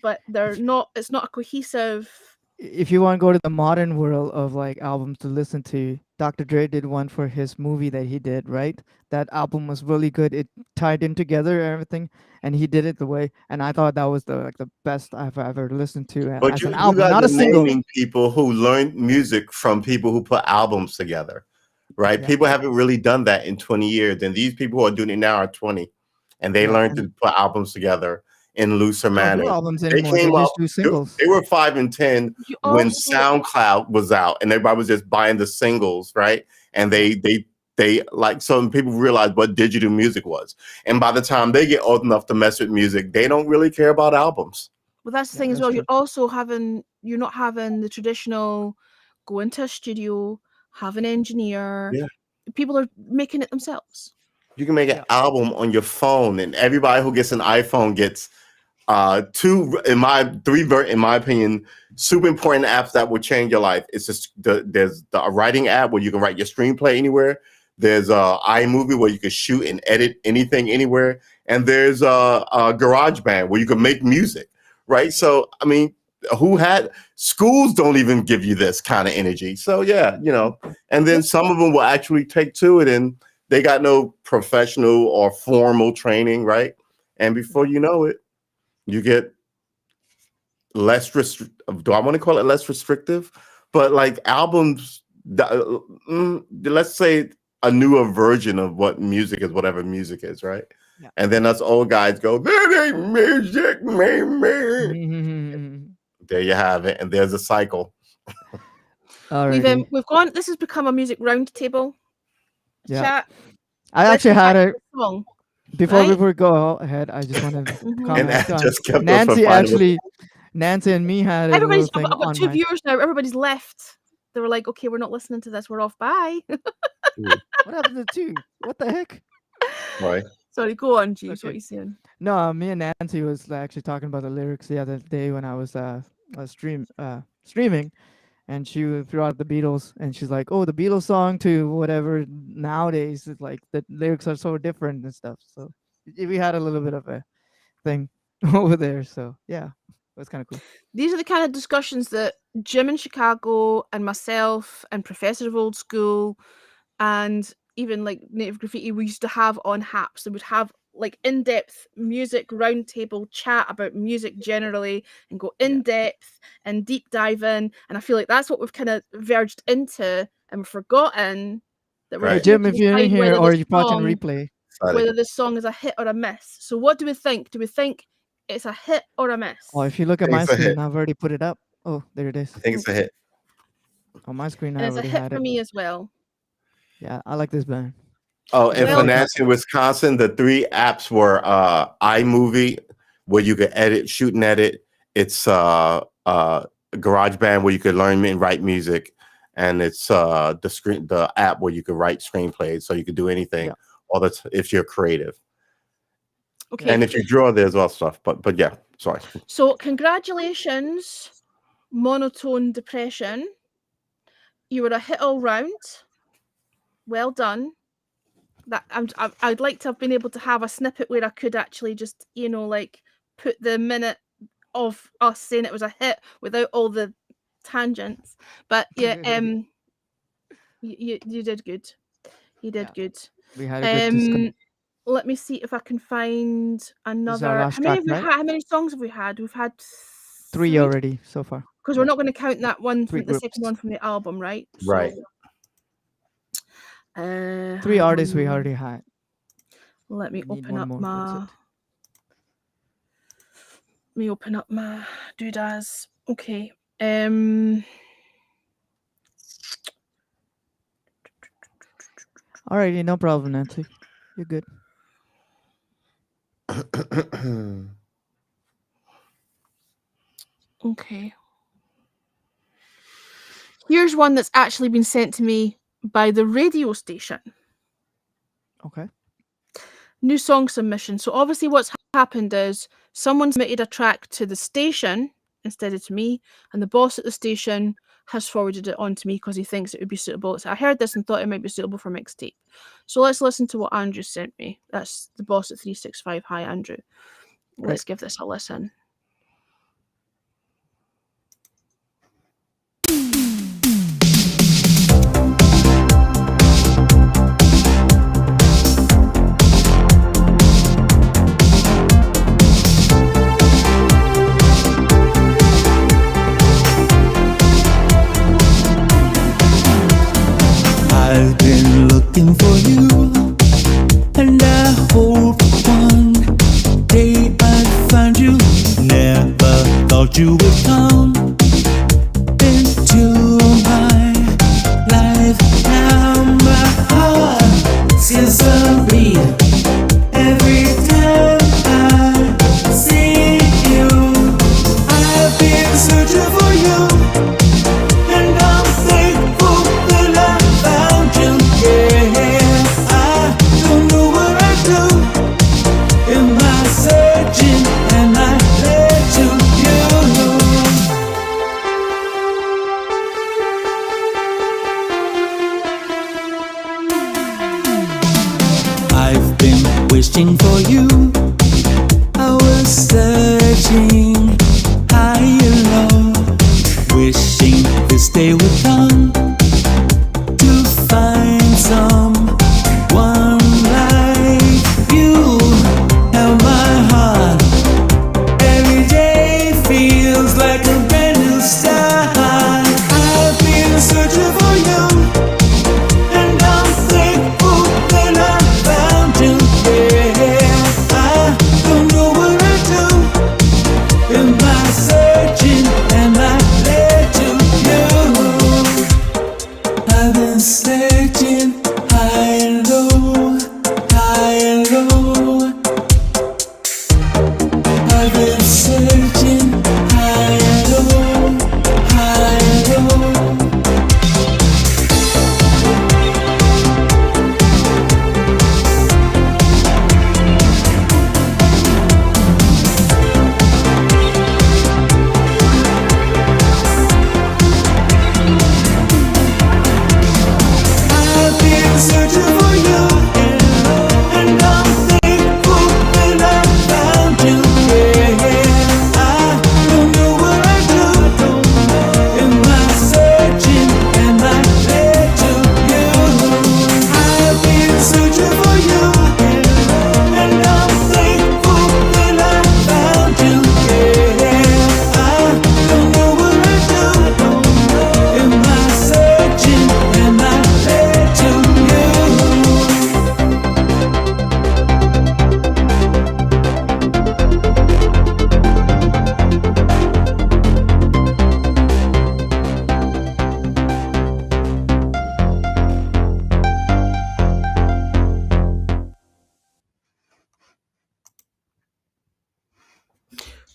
but they're not. It's not a cohesive. If you want to go to the modern world of like albums to listen to, Dr. Dre did one for his movie that he did, right? That album was really good. It tied in together everything, and he did it the way. And I thought that was the best I've ever listened to But as you an album, guys not are a single. naming people who learned music from people who put albums together, right? Yeah. People haven't really done that in 20 years. And these people who are doing it now are 20. And they learned to put albums together in looser They don't do manner. albums They anymore. They came up, just do singles. they were 5 and 10 You when also SoundCloud was out and everybody was just buying the singles, right? And they like some people realized what digital music was. And by the time they get old enough to mess with music, they don't really care about albums. Well, that's the Yeah, thing as that's well. true. You're not having the traditional go into a studio, have an engineer. Yeah. People are making it themselves. You can make an album on your phone, and everybody who gets an iPhone gets in my opinion, super important apps that will change your life. It's just there's the writing app where you can write your screenplay anywhere. There's iMovie where you can shoot and edit anything anywhere, and there's a GarageBand where you can make music, right? So I mean, schools don't even give you this kind of energy. So yeah, and then some of them will actually take to it, and they got no professional or formal training, right? And before you know it, you get less do I want to call it less restrictive? But like albums, let's say a newer version of what music is, whatever music is, right? Yeah. And then us old guys go, that ain't music, man. There you have it. And there's a cycle. Alrighty. We've gone. This has become a music roundtable Yeah. chat. I Let's actually go had back a to the song. before right? we go ahead. I just want to Mhm. comment And on just kept us from Nancy and me had a little Everybody's. thing I've got on 2 my. viewers now. Everybody's left. They were like, "Okay, we're not listening to this. We're off. Bye." What happened to two? What the heck? right. Sorry, go on, Jeeves. Okay. What are you saying? No, me and Nancy was actually talking about the lyrics the other day when I was streaming, and she threw out the Beatles, and she's like, "Oh, the Beatles song to whatever nowadays is like the lyrics are so different and stuff." So we had a little bit of a thing over there. So yeah, it was kind of cool. These are the kind of discussions that Jim in Chicago and myself and Professor of Old School and even like Native Graffiti we used to have on HAPS. They would have like in-depth music roundtable chat about music generally and go in-depth and deep dive in. And I feel like that's what we've kind of verged into and we've forgotten that we're Right. Hey, here Jim, to if you're in decide here whether or this you're watching song- replay, whether this song is a hit or a miss. So what do we think? Do we think it's a hit or a miss? oh, if you look at think my it's a hit. screen, I've already put it up. Oh, there it is. I think it's a hit. On my screen, And I it's a already hit had for it. me as well. Yeah, I like this band. Oh, and Well- for Nancy in Wisconsin, the 3 apps were iMovie, where you could shoot and edit. It's GarageBand, where you could learn and write music, and it's the app where you could write screenplays, so you could do anything. Yeah. or that's if you're creative. Okay. And if you draw, there's all stuff. But yeah, sorry. So congratulations, Monotone Depression. You were a hit all round. Well done. That I'd like to have been able to have a snippet where I could actually just, like put the minute of us saying it was a hit without all the tangents. But yeah, you did good. You did Yeah. good. We had a good discussion. Let me see if I can find another. last How many track, right? how many songs have we had? We've had 3 already so far. because we're not going to count that one Three from the second groups. one from the album, right? Right. So, 3 artists we already had. let me We need open one up more, my. that's it. Let me open up my doodads. Okay. Alrighty, no problem, Nancy. You're good. Okay. Here's one that's actually been sent to me by the radio station. Okay. New song submission. So obviously what's happened is someone submitted a track to the station instead of to me, and the boss at the station has forwarded it on to me because he thinks it would be suitable. So I heard this and thought it might be suitable for mixtape. So let's listen to what Andrew sent me. That's the boss at 365. Hi, Andrew. Let's give this a listen. I've been looking for you, and I hope one day I'd find you. Never thought you would come into my life. Now my heart says a beat every time I see you. I've been searching for you, and I'm thankful that I found you. Yeah, I don't know what I do in my searching, and I led to you. I've been wishing for you. I was searching high and low, wishing this day would come to find someone like you. Now my heart every day feels like a brand new start. I've been searching for you, and I'm thankful that I found you. Yeah, I don't know what I do in my searching, and I led to you. I've been searching high and low, high and low. I've been searching high and low, high and low. I've been searching for you, and I'm thankful that I found you. Yeah, I don't know what I do in my searching, and I led to you. I've been searching for you, and I'm thankful that I found you. Yeah, I don't know what I do in my searching, and I led to you.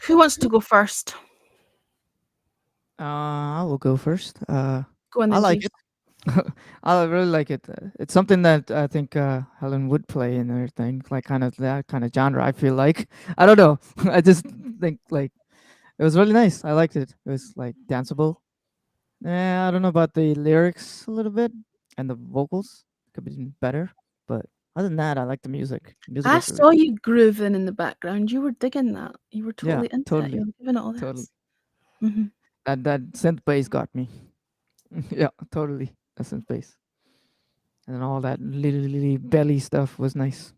Who wants to go first? I will go first. Go on I then, like Jeeves. it. I really like it. It's something that I think Helen would play in her thing, like kind of that kind of genre. I feel like I don't know. I just think like it was really nice. I liked it. It was like danceable. I don't know about the lyrics a little bit and the vocals could be better, but other than that, I like the music. Music I was really saw you grooving in the background. You were digging that. You were yeah, totally into it. You totally, were giving it all totally. this. Hmm That synth bass got me. Yeah, totally. That synth bass and then all that little belly stuff was nice.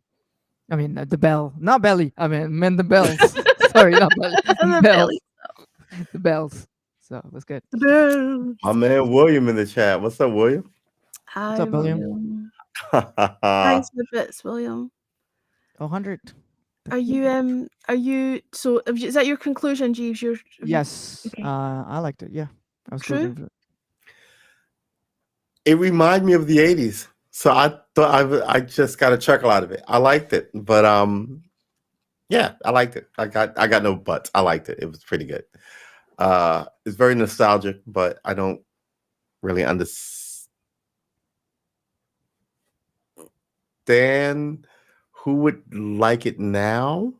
I mean the bell, not belly. I meant the bells. Sorry, not belly. And the Bells, belly. the bells. So it was good. The bells. My man William in the chat. What's up, William? Hi, up, William? William. I Thanks for the bits, William. 100. Are you so is that your conclusion, Jeeves? Yes. Okay. I liked it. Yeah, I was True? rooting for it. It reminded me of the 80s. So I thought I just got a chuckle out of it. I liked it. But yeah, I liked it. I got no buts. I liked it. It was pretty good. It's very nostalgic, but I don't really understand who would like it now.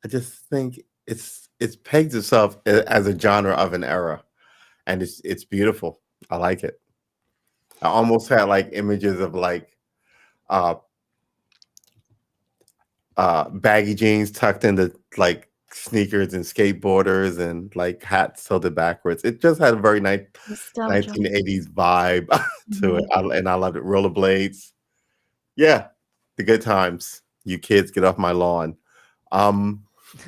I just think it's pegged itself as a genre of an era, and it's beautiful. I like it. I almost had like images of like uh baggy jeans tucked into like sneakers and skateboarders and like hats tilted backwards. It just had a very nice Nostalgia. 1980s vibe to it. And I loved it. Rollerblades. Yeah, the good times. You kids get off my lawn. Yeah,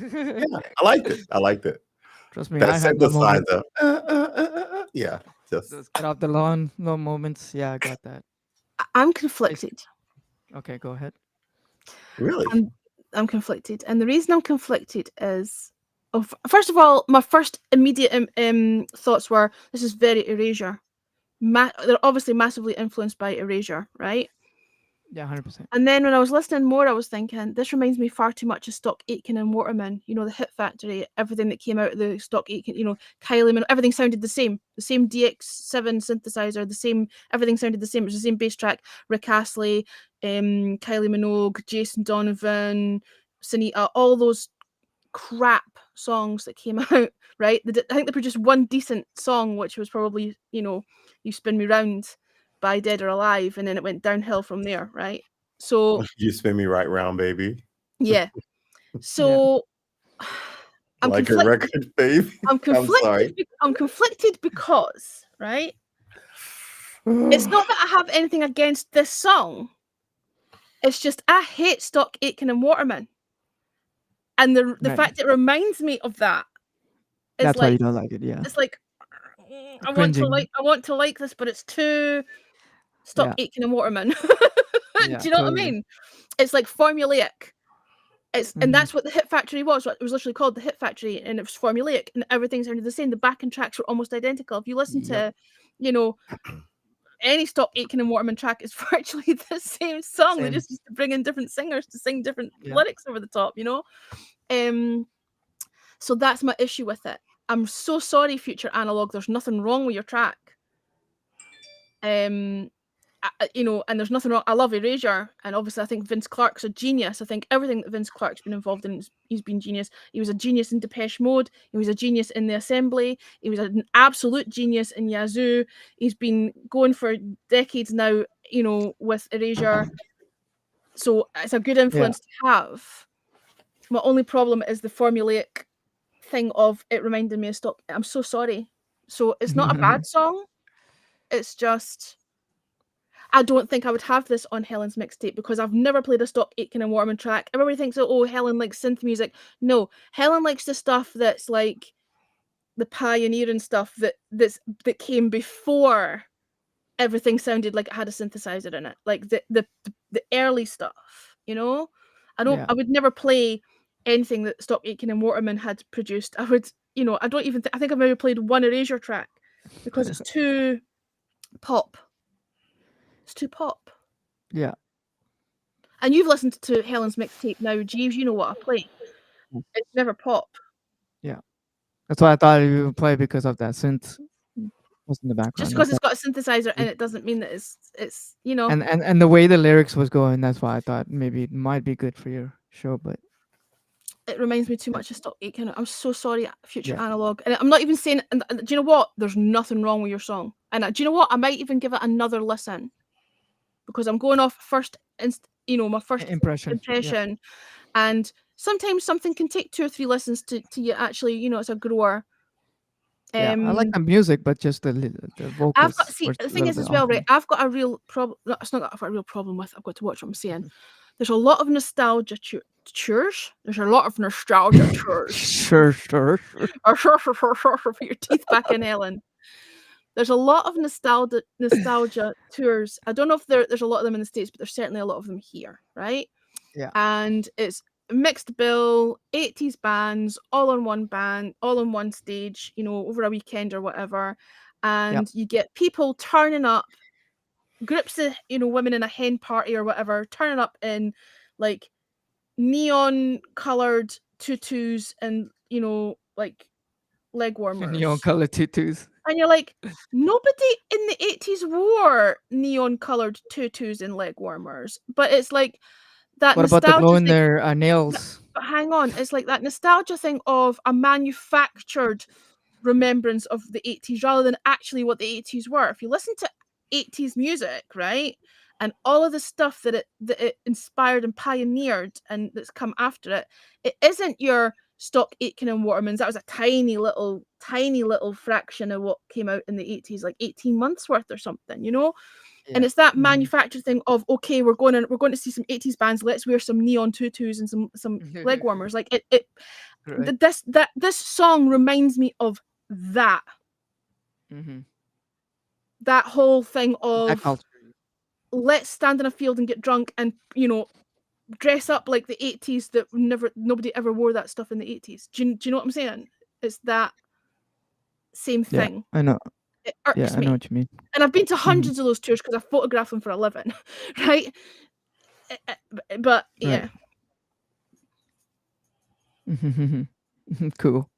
I liked it. I liked it. Trust me, That I had my moment. synthesizer. Yeah, just Those get off the lawn, no moments. Yeah, I got that. I'm conflicted. Okay, go ahead. really. I'm conflicted, and the reason I'm conflicted is, first of all, my first immediate thoughts were this is very Erasure. They're obviously massively influenced by Erasure, right? Yeah, 100%. And then when I was listening more, I was thinking this reminds me far too much of Stock Aitken and Waterman. You know, the Hit Factory, everything that came out of the Stock Aitken. You know, Kylie Minogue, everything sounded the same. The same DX7 synthesizer, the same. Everything sounded the same. It was the same bass track. Rick Astley, Kylie Minogue, Jason Donovan, Sunita, all those crap songs that came out. Right? I think they produced one decent song, which was probably You Spin Me Round by Dead or Alive, and then it went downhill from there, right? So You spin me right round, baby. yeah. So I'm Like a conflicted. record, baby. I'm conflicted. sorry. I'm conflicted because, right? It's not that I have anything against this song. It's just I hate Stock Aitken and Waterman, and the Right. fact it reminds me of that is That's why you like don't like it. Yeah. it's like I Cringing. want to like this, but it's too Stock Yeah. Aitken and Waterman. Yeah, Do you know what I totally. mean? It's like formulaic. And Mhm. that's what the Hit Factory was. It was literally called the Hit Factory, and it was formulaic, and everything sounded the same. The backing tracks were almost identical. If you listen Yep. to, any Stock Aitken and Waterman track, it's virtually the same song. They Same. just used to bring in different singers to sing different Yeah. lyrics over the top. So that's my issue with it. I'm so sorry, Future Analog. There's nothing wrong with your track. And there's nothing wrong. I love Erasure, and obviously I think Vince Clarke's a genius. I think everything that Vince Clarke's been involved in, he's been genius. He was a genius in Depeche Mode. He was a genius in The Assembly. He was an absolute genius in Yazoo. He's been going for decades now, with Erasure. So it's a good influence to have. My only problem is the formulaic thing of it reminding me of Stock. I'm so sorry. So it's not a bad song. It's just I don't think I would have this on Helen's mixtape because I've never played a Stock Aitken and Waterman track. Everybody thinks, Helen likes synth music. No, Helen likes the stuff that's like the pioneering stuff that came before everything sounded like it had a synthesizer in it, like the early stuff. Yeah. I would never play anything that Stock Aitken and Waterman had produced. I would, I don't even. I think I've maybe played one Erasure track because it's too pop. It's too pop. Yeah. And you've listened to Helen's mixtape now, Jeeves. You know what I play. It's never pop. Yeah. That's why I thought you would play because of that synth was in the background. Just that's because it's got a synthesizer in it doesn't mean that it's you know. and the way the lyrics was going, that's why I thought maybe it might be good for your show, but It reminds me too much of Stock Aitken. I'm so sorry, Future Yeah. Analog. And I'm not even saying. And do you know what? There's nothing wrong with your song. And do you know what? I might even give it another listen because I'm going off first. My first impression. impression. And sometimes something can take 2 or 3 listens to you actually. It's a grower. Yeah, I like the music, but just the vocals. I've got were the a thing little is bit as well, off. right? I've got a real problem. No, it's not that I've got a real problem with. I've got to watch what I'm saying. There's a lot of nostalgia tours. There's a lot of nostalgia tours. Sure. Or put your teeth back in, Ellen. There's a lot of nostalgia tours. I don't know if there's a lot of them in the States, but there's certainly a lot of them here, right? Yeah. And it's mixed bill, 80s bands, all on one stage, over a weekend or whatever. And you get people turning up, groups of, women in a hen party or whatever, turning up in like neon colored tutus and, like leg warmers. Neon color tutus. And you're like, nobody in the 80s wore neon colored tutus and leg warmers. But it's like that What about the nostalgia glow in thing. their nails? But hang on, it's like that nostalgia thing of a manufactured remembrance of the 80s rather than actually what the 80s were. If you listen to 80s music, right, and all of the stuff that it inspired and pioneered and that's come after it, it isn't your Stock Aitken and Watermans. That was a tiny little fraction of what came out in the 80s, like 18 months worth or something, And it's that manufactured thing of, okay, we're going to see some 80s bands. Let's wear some neon tutus and some leg warmers. Like Right. this song reminds me of that. Mm-hmm. That whole thing That of culture. let's stand in a field and get drunk and dress up like the 80s that nobody ever wore that stuff in the 80s. Do you know what I'm saying? It's that same Yeah, thing. I know. It irks Yeah, I me. know what you mean. And I've been to hundreds of those tours because I photograph them for a living, right? But yeah, Cool.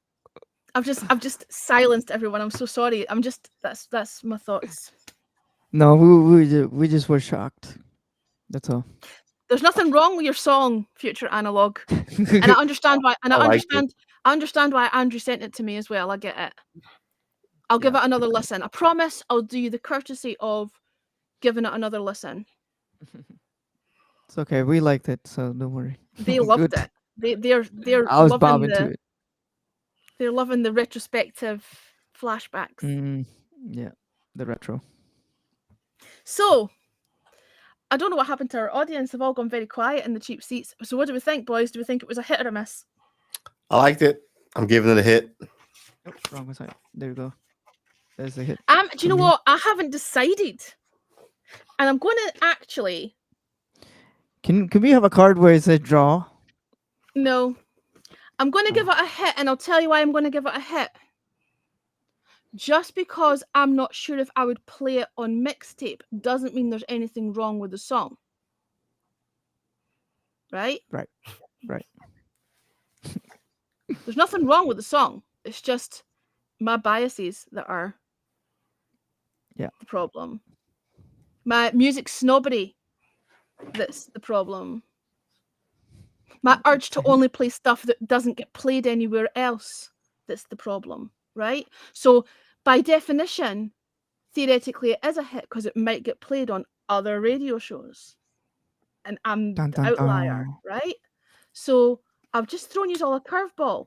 I've just silenced everyone. I'm so sorry. That's my thoughts. No, we just were shocked. That's all. There's nothing wrong with your song, Future Analog, and I understand why. And I understand why Andrew sent it to me as well. I get it. I'll give it another listen. I promise. I'll do you the courtesy of giving it another listen. It's okay. We liked it, so don't worry. They loved Good. it. They're I was loving bobbing to it. They're loving the retrospective flashbacks. Yeah, the retro. So, I don't know what happened to our audience. They've all gone very quiet in the cheap seats. So, what do we think, boys? Do we think it was a hit or a miss? I liked it. I'm giving it a hit. Oh, wrong side. There we go. There's the hit. Do you know what? I haven't decided, and I'm going to actually. Can we have a card where it says draw? No, I'm going to give it a hit, and I'll tell you why I'm going to give it a hit. Just because I'm not sure if I would play it on mixtape doesn't mean there's anything wrong with the song. Right? Right. There's nothing wrong with the song. It's just my biases that are the problem. My music snobbery that's the problem. My urge to only play stuff that doesn't get played anywhere else that's the problem. Right? So by definition, theoretically it is a hit because it might get played on other radio shows. And I'm the outlier, right? So I've just thrown you all a curveball.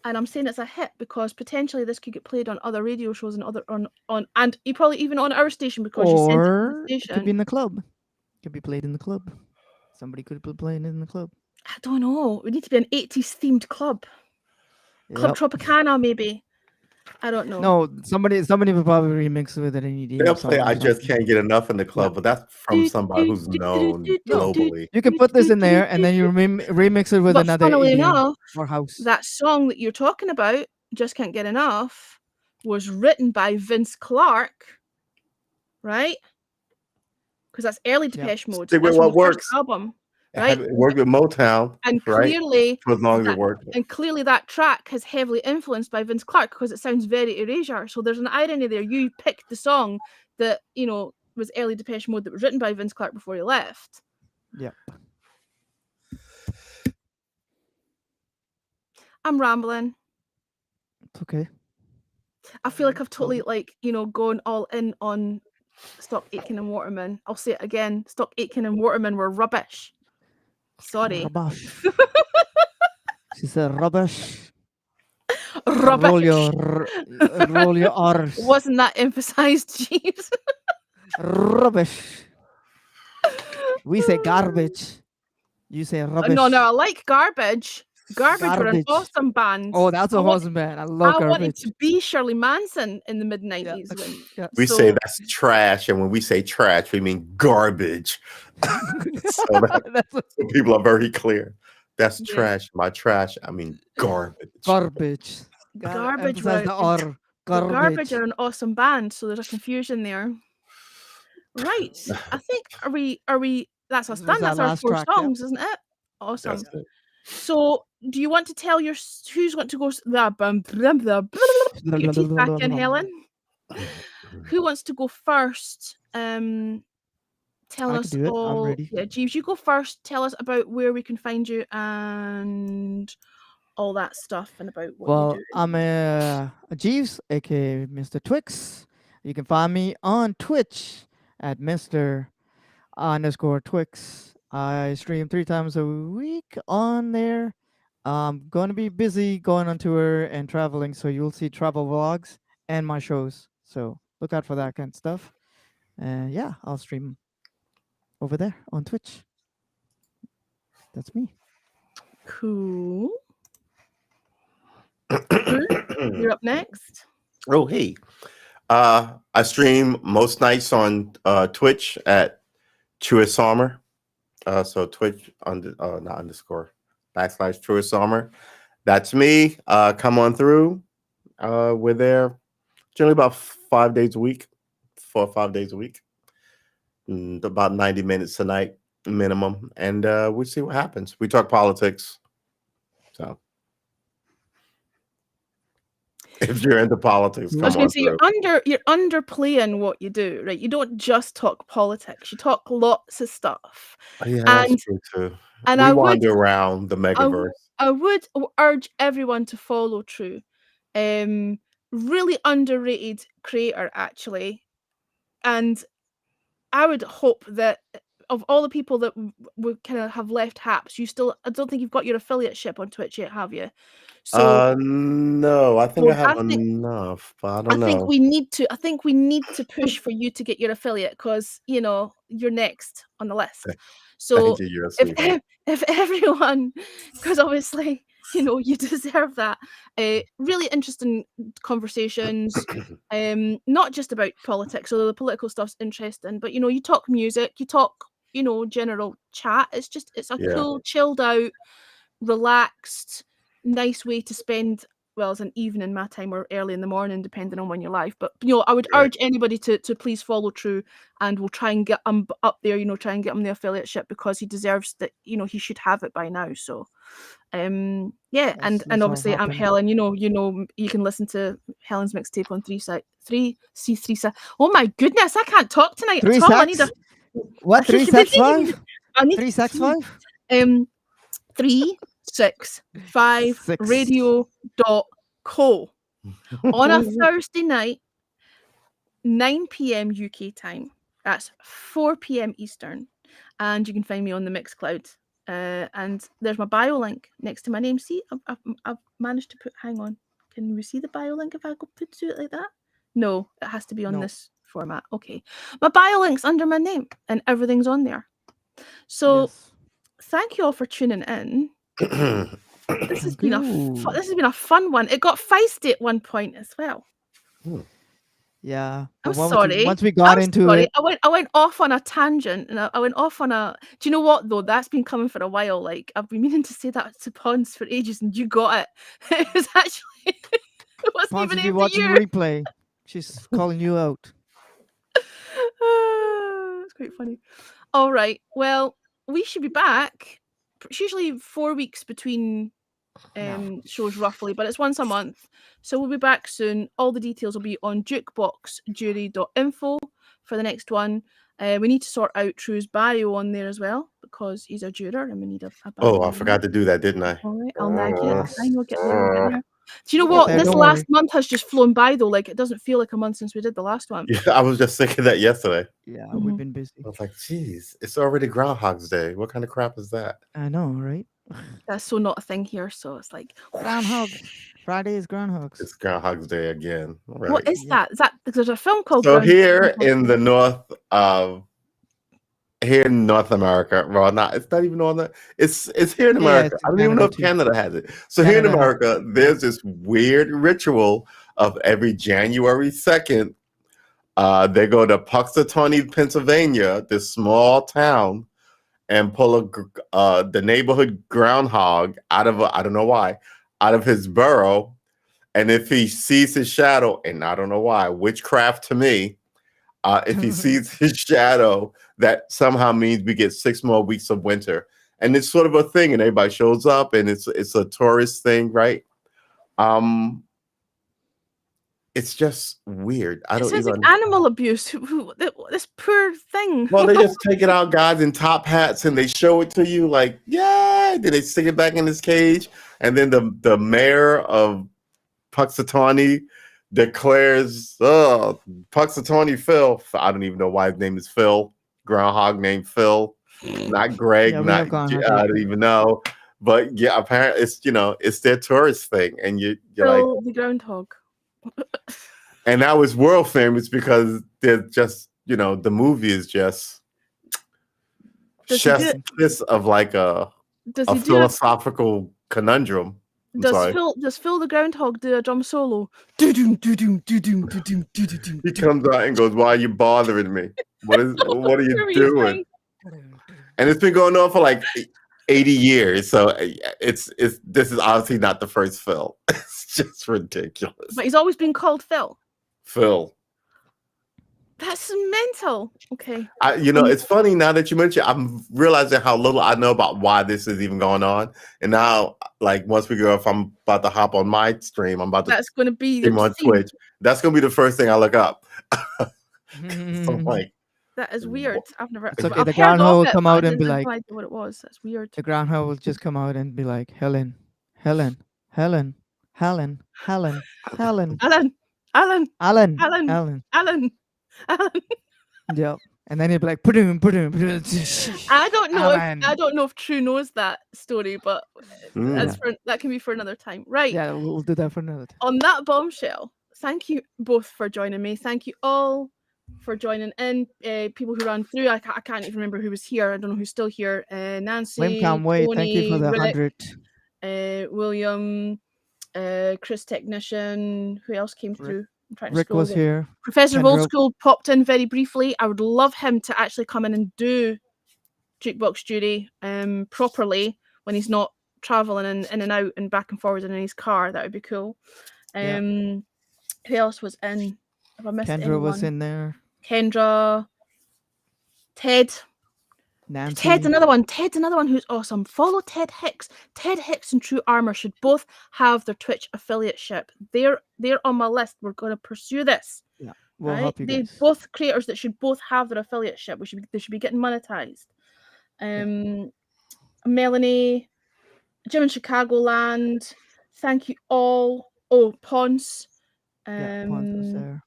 And I'm saying it's a hit because potentially this could get played on other radio shows and and probably even on our station because you sent it to the station. It could be in the club. It could be played in the club. Somebody could be playing it in the club. I don't know. We need to be an 80s themed club. Club Tropicana, maybe. I don't know. No, somebody will probably remix it with an EDM. They'll play I Just Can't Get Enough in the club, but that's from somebody who's known globally. You can put this in there and then you remix it with another funnily EDM enough, or house. That song that you're talking about, Just Can't Get Enough, was written by Vince Clarke, right? Because that's early Depeche Mode. Stick with That's from what the first works. album. Right? It worked with Motown, And right? clearly, For as long as that- it worked. and clearly that track has heavily influenced by Vince Clarke because it sounds very Erasure. So there's an irony there. You picked the song that, you know, was early Depeche Mode that was written by Vince Clarke before he left. Yep. I'm rambling. It's okay. I feel like I've totally, like, you know, gone all in on Stock Aitken and Waterman. I'll say it again. Stock Aitken and Waterman were rubbish. Sorry. Rubbish. She said rubbish. Rubbish. Roll your R's. Wasn't that emphasized, Jeeves? Rubbish. We say garbage. You say rubbish. No, I like Garbage. Garbage were an Garbage. awesome band. Oh, that's I a want- awesome band. I love I wanted garbage. to be Shirley Manson in the mid Yeah, 90s. yeah. We So- say that's trash, and when we say trash, we mean garbage. So That's what- so people are very clear. That's Yeah. trash. My trash, I mean garbage. garbage. Garbage Emphasize the were- R. But Garbage Garbage. are an awesome band, so there's a confusion there. Right. I think are we that's us This done. was our That's our last 4 track, yep. songs, isn't it? Awesome. That's it. So do you want to tell who's going to go your teeth back in, Helen? Who wants to go first? Tell I us can do it. I'm all. ready. Yeah, Jeeves, you go first. Tell us about where we can find you and all that stuff and about what Well, you do. I'm Jeeves, aka Mr. Twix. You can find me on Twitch at Mr_Twix. I stream 3 times a week on there. I'm going to be busy going on tour and traveling, so you'll see travel vlogs and my shows. So look out for that kind of stuff. And yeah, I'll stream over there on Twitch. That's me. Cool. You're up next. Oh, hey. I stream most nights on Twitch at Truest Sommer. So Twitch not underscore /Truest Sommer. That's me. Come on through. We're there generally about 5 days a week, 4 or 5 days a week. About 90 minutes a night minimum. And we see what happens. We talk politics. So if you're into politics, I come was going on to say through. you're underplaying what you do, right? You don't just talk politics. You talk lots of stuff. Yeah, and- that's true too. and we I would- wander around the megaverse. I would urge everyone to follow True. Really underrated creator, actually. And I would hope that of all the people that would kind of have left Haps, I don't think you've got your affiliateship on Twitch yet, have you? So No, I think Well, I have I think- enough, but I I don't know. think we need to push for you to get your affiliate because you're next on the list. So Thank you, you're a if sweetheart. if everyone, because obviously you deserve that. Really interesting conversations, not just about politics, although the political stuff's interesting, but you talk music, you talk general chat. It's a Yeah. cool, chilled out, relaxed, nice way to spend. Well, it's an evening my time or early in the morning, depending on when you're live. But I would Right. urge anybody to please follow True, and we'll try and get him up there. Try and get him the affiliateship because he deserves that. He should have it by now. So, yeah, Let's and all obviously I'm happen. Helen. You can listen to Helen's mixtape on 3 Oh my goodness, I can't talk tonight 3 at all. I need sex? a What? 3 sex 5? I need 3 sex 5? 365 Six. radio.co on a Thursday night, 9 p.m. UK time. That's 4 p.m. Eastern. And you can find me on the Mixcloud. And there's my bio link next to my name. See, I've managed to put, hang on. Can we see the bio link if I go put to it like that? No, it has to be on No. this format. Okay. My bio link's under my name and everything's on there. So Yes. thank you all for tuning in. This has Thank been you. this has been a fun one. It got feisty at one point as well. Yeah. I'm but once sorry. once we got I'm into sorry. it, I went off on a tangent, and I went off on a. Do you know what though? That's been coming for a while. Like I've been meaning to say that to Pons for ages, and you got it. It was actually. It wasn't Pons, even if you aimed watch at the you. replay, she's calling you out. It's quite funny. All right. Well, we should be back. It's usually 4 weeks between shows roughly, but it's once a month. So we'll be back soon. All the details will be on jukeboxjury.info for the next one. We need to sort out True's bio on there as well because he's a juror and we need a bio. Oh, I forgot to do that, didn't I? All right, I'll nag you. Yes. I know, get there, we'll get there. Do you know We'll what? get there, This don't last worry. month has just flown by though. Like it doesn't feel like a month since we did the last one. Yeah, I was just thinking that yesterday. Yeah, Mhm. we've been busy. I was like, geez, it's already Groundhog's Day. What kind of crap is that? I know, right? That's so not a thing here. So it's like Groundhogs. Friday is Groundhogs. It's Groundhog's Day again. All right. what is Yep. that? Is that because there's a film called So Groundhog here Day? in the here in North America, well, it's not even Northern. It's here in Yeah, America. it's I in don't even know if Canada, Canada has it. So here in Canada has America, there's this weird ritual of every January 2nd. They go to Puxatawney, Pennsylvania, this small town, and pull the neighborhood groundhog out of I don't know why, out of his burrow. And if he sees his shadow, and I don't know why, witchcraft to me, if he sees his shadow, that somehow means we get 6 more weeks of winter. And it's sort of a thing, and everybody shows up, and it's a tourist thing, right? It's just weird. I It don't sounds even like animal abuse. This poor thing. Well, they just take it out, guys, in top hats, and they show it to you like, yeah. Then they stick it back in his cage, and then the mayor of Puxatawney declares, Puxatawney Phil. I don't even know why his name is Phil. Groundhog named Phil, not Greg. Yeah, we not have Groundhog I Day. don't even know. But yeah, apparently it's their tourist thing, and you're like, Phil the groundhog. and now it's world famous because they're just, the movie is just Does he do chef's it? kiss of like a Does he do it? philosophical conundrum. I'm sorry. Does Phil the groundhog do a drum solo? Do-doom, do-doom, do-doom, do-doom, do-doom, He do-doom. comes out and goes, "Why are you bothering me? What are you Whatever he's doing?" saying. And it's been going on for like 80 years. So this is obviously not the first Phil. It's just ridiculous. But he's always been called Phil. Phil. That's mental. Okay. It's funny now that you mention, I'm realizing how little I know about why this is even going on. And now, like, once we go, if I'm about to hop on my stream, I'm about to That's going to be stream your on theme. Twitch. That's going to be the first thing I look up. So I'm like, That is weird. I've never. It's okay, I've the heard groundhog of will it, come but I out and be didn't have like- no idea what it was. That's weird. The groundhog will just come out and be like, Helen, Helen, Helen, Helen, Helen, Helen, Alan, Alan, Alan, Alan. Alan. Yep. And then he'll be like, put him. I don't know. Alan. I don't know if True knows that story, but that can be for another time. Right. Yeah, we'll do that for another time. On that bombshell, thank you both for joining me. Thank you all for joining in. People who ran through, I can't even remember who was here. I don't know who's still here. Nancy, Wim can't wait. Thank you for the Tony, 100. William, Chris Technician. Who else came through? I'm trying to Rick scroll was down. here. Professor of Kendra. Old School popped in very briefly. I would love him to actually come in and do Jukebox Jury properly when he's not traveling in and out and back and forward in his car. That would be cool. Yeah. Who else was in? Have I missed Kendra was anyone? in there. Kendra, Ted. Nancy. Ted's another one who's awesome. Follow Ted Hicks. Ted Hicks and True Armor should both have their Twitch affiliateship. They're on my list. We're going to pursue this. Yeah, we'll right? help you They're guys. both creators that should both have their affiliateship. They should be getting monetized. Melanie, Jim in Chicagoland. Thank you all. Oh, Ponce. Yeah, Ponce was there.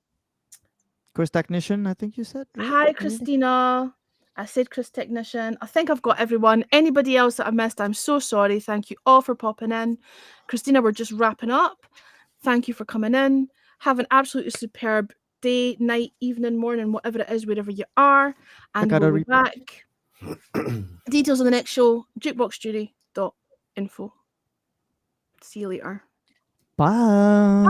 Chris Technician, I think you said. right? Hi, Maybe? Christina. I said Chris Technician. I think I've got everyone. Anybody else that I've missed, I'm so sorry. Thank you all for popping in. Christina, we're just wrapping up. Thank you for coming in. Have an absolutely superb day, night, evening, morning, whatever it is, wherever you are. And out we'll our be back. Details on the next show, jukeboxjury.info. See you later. Bye.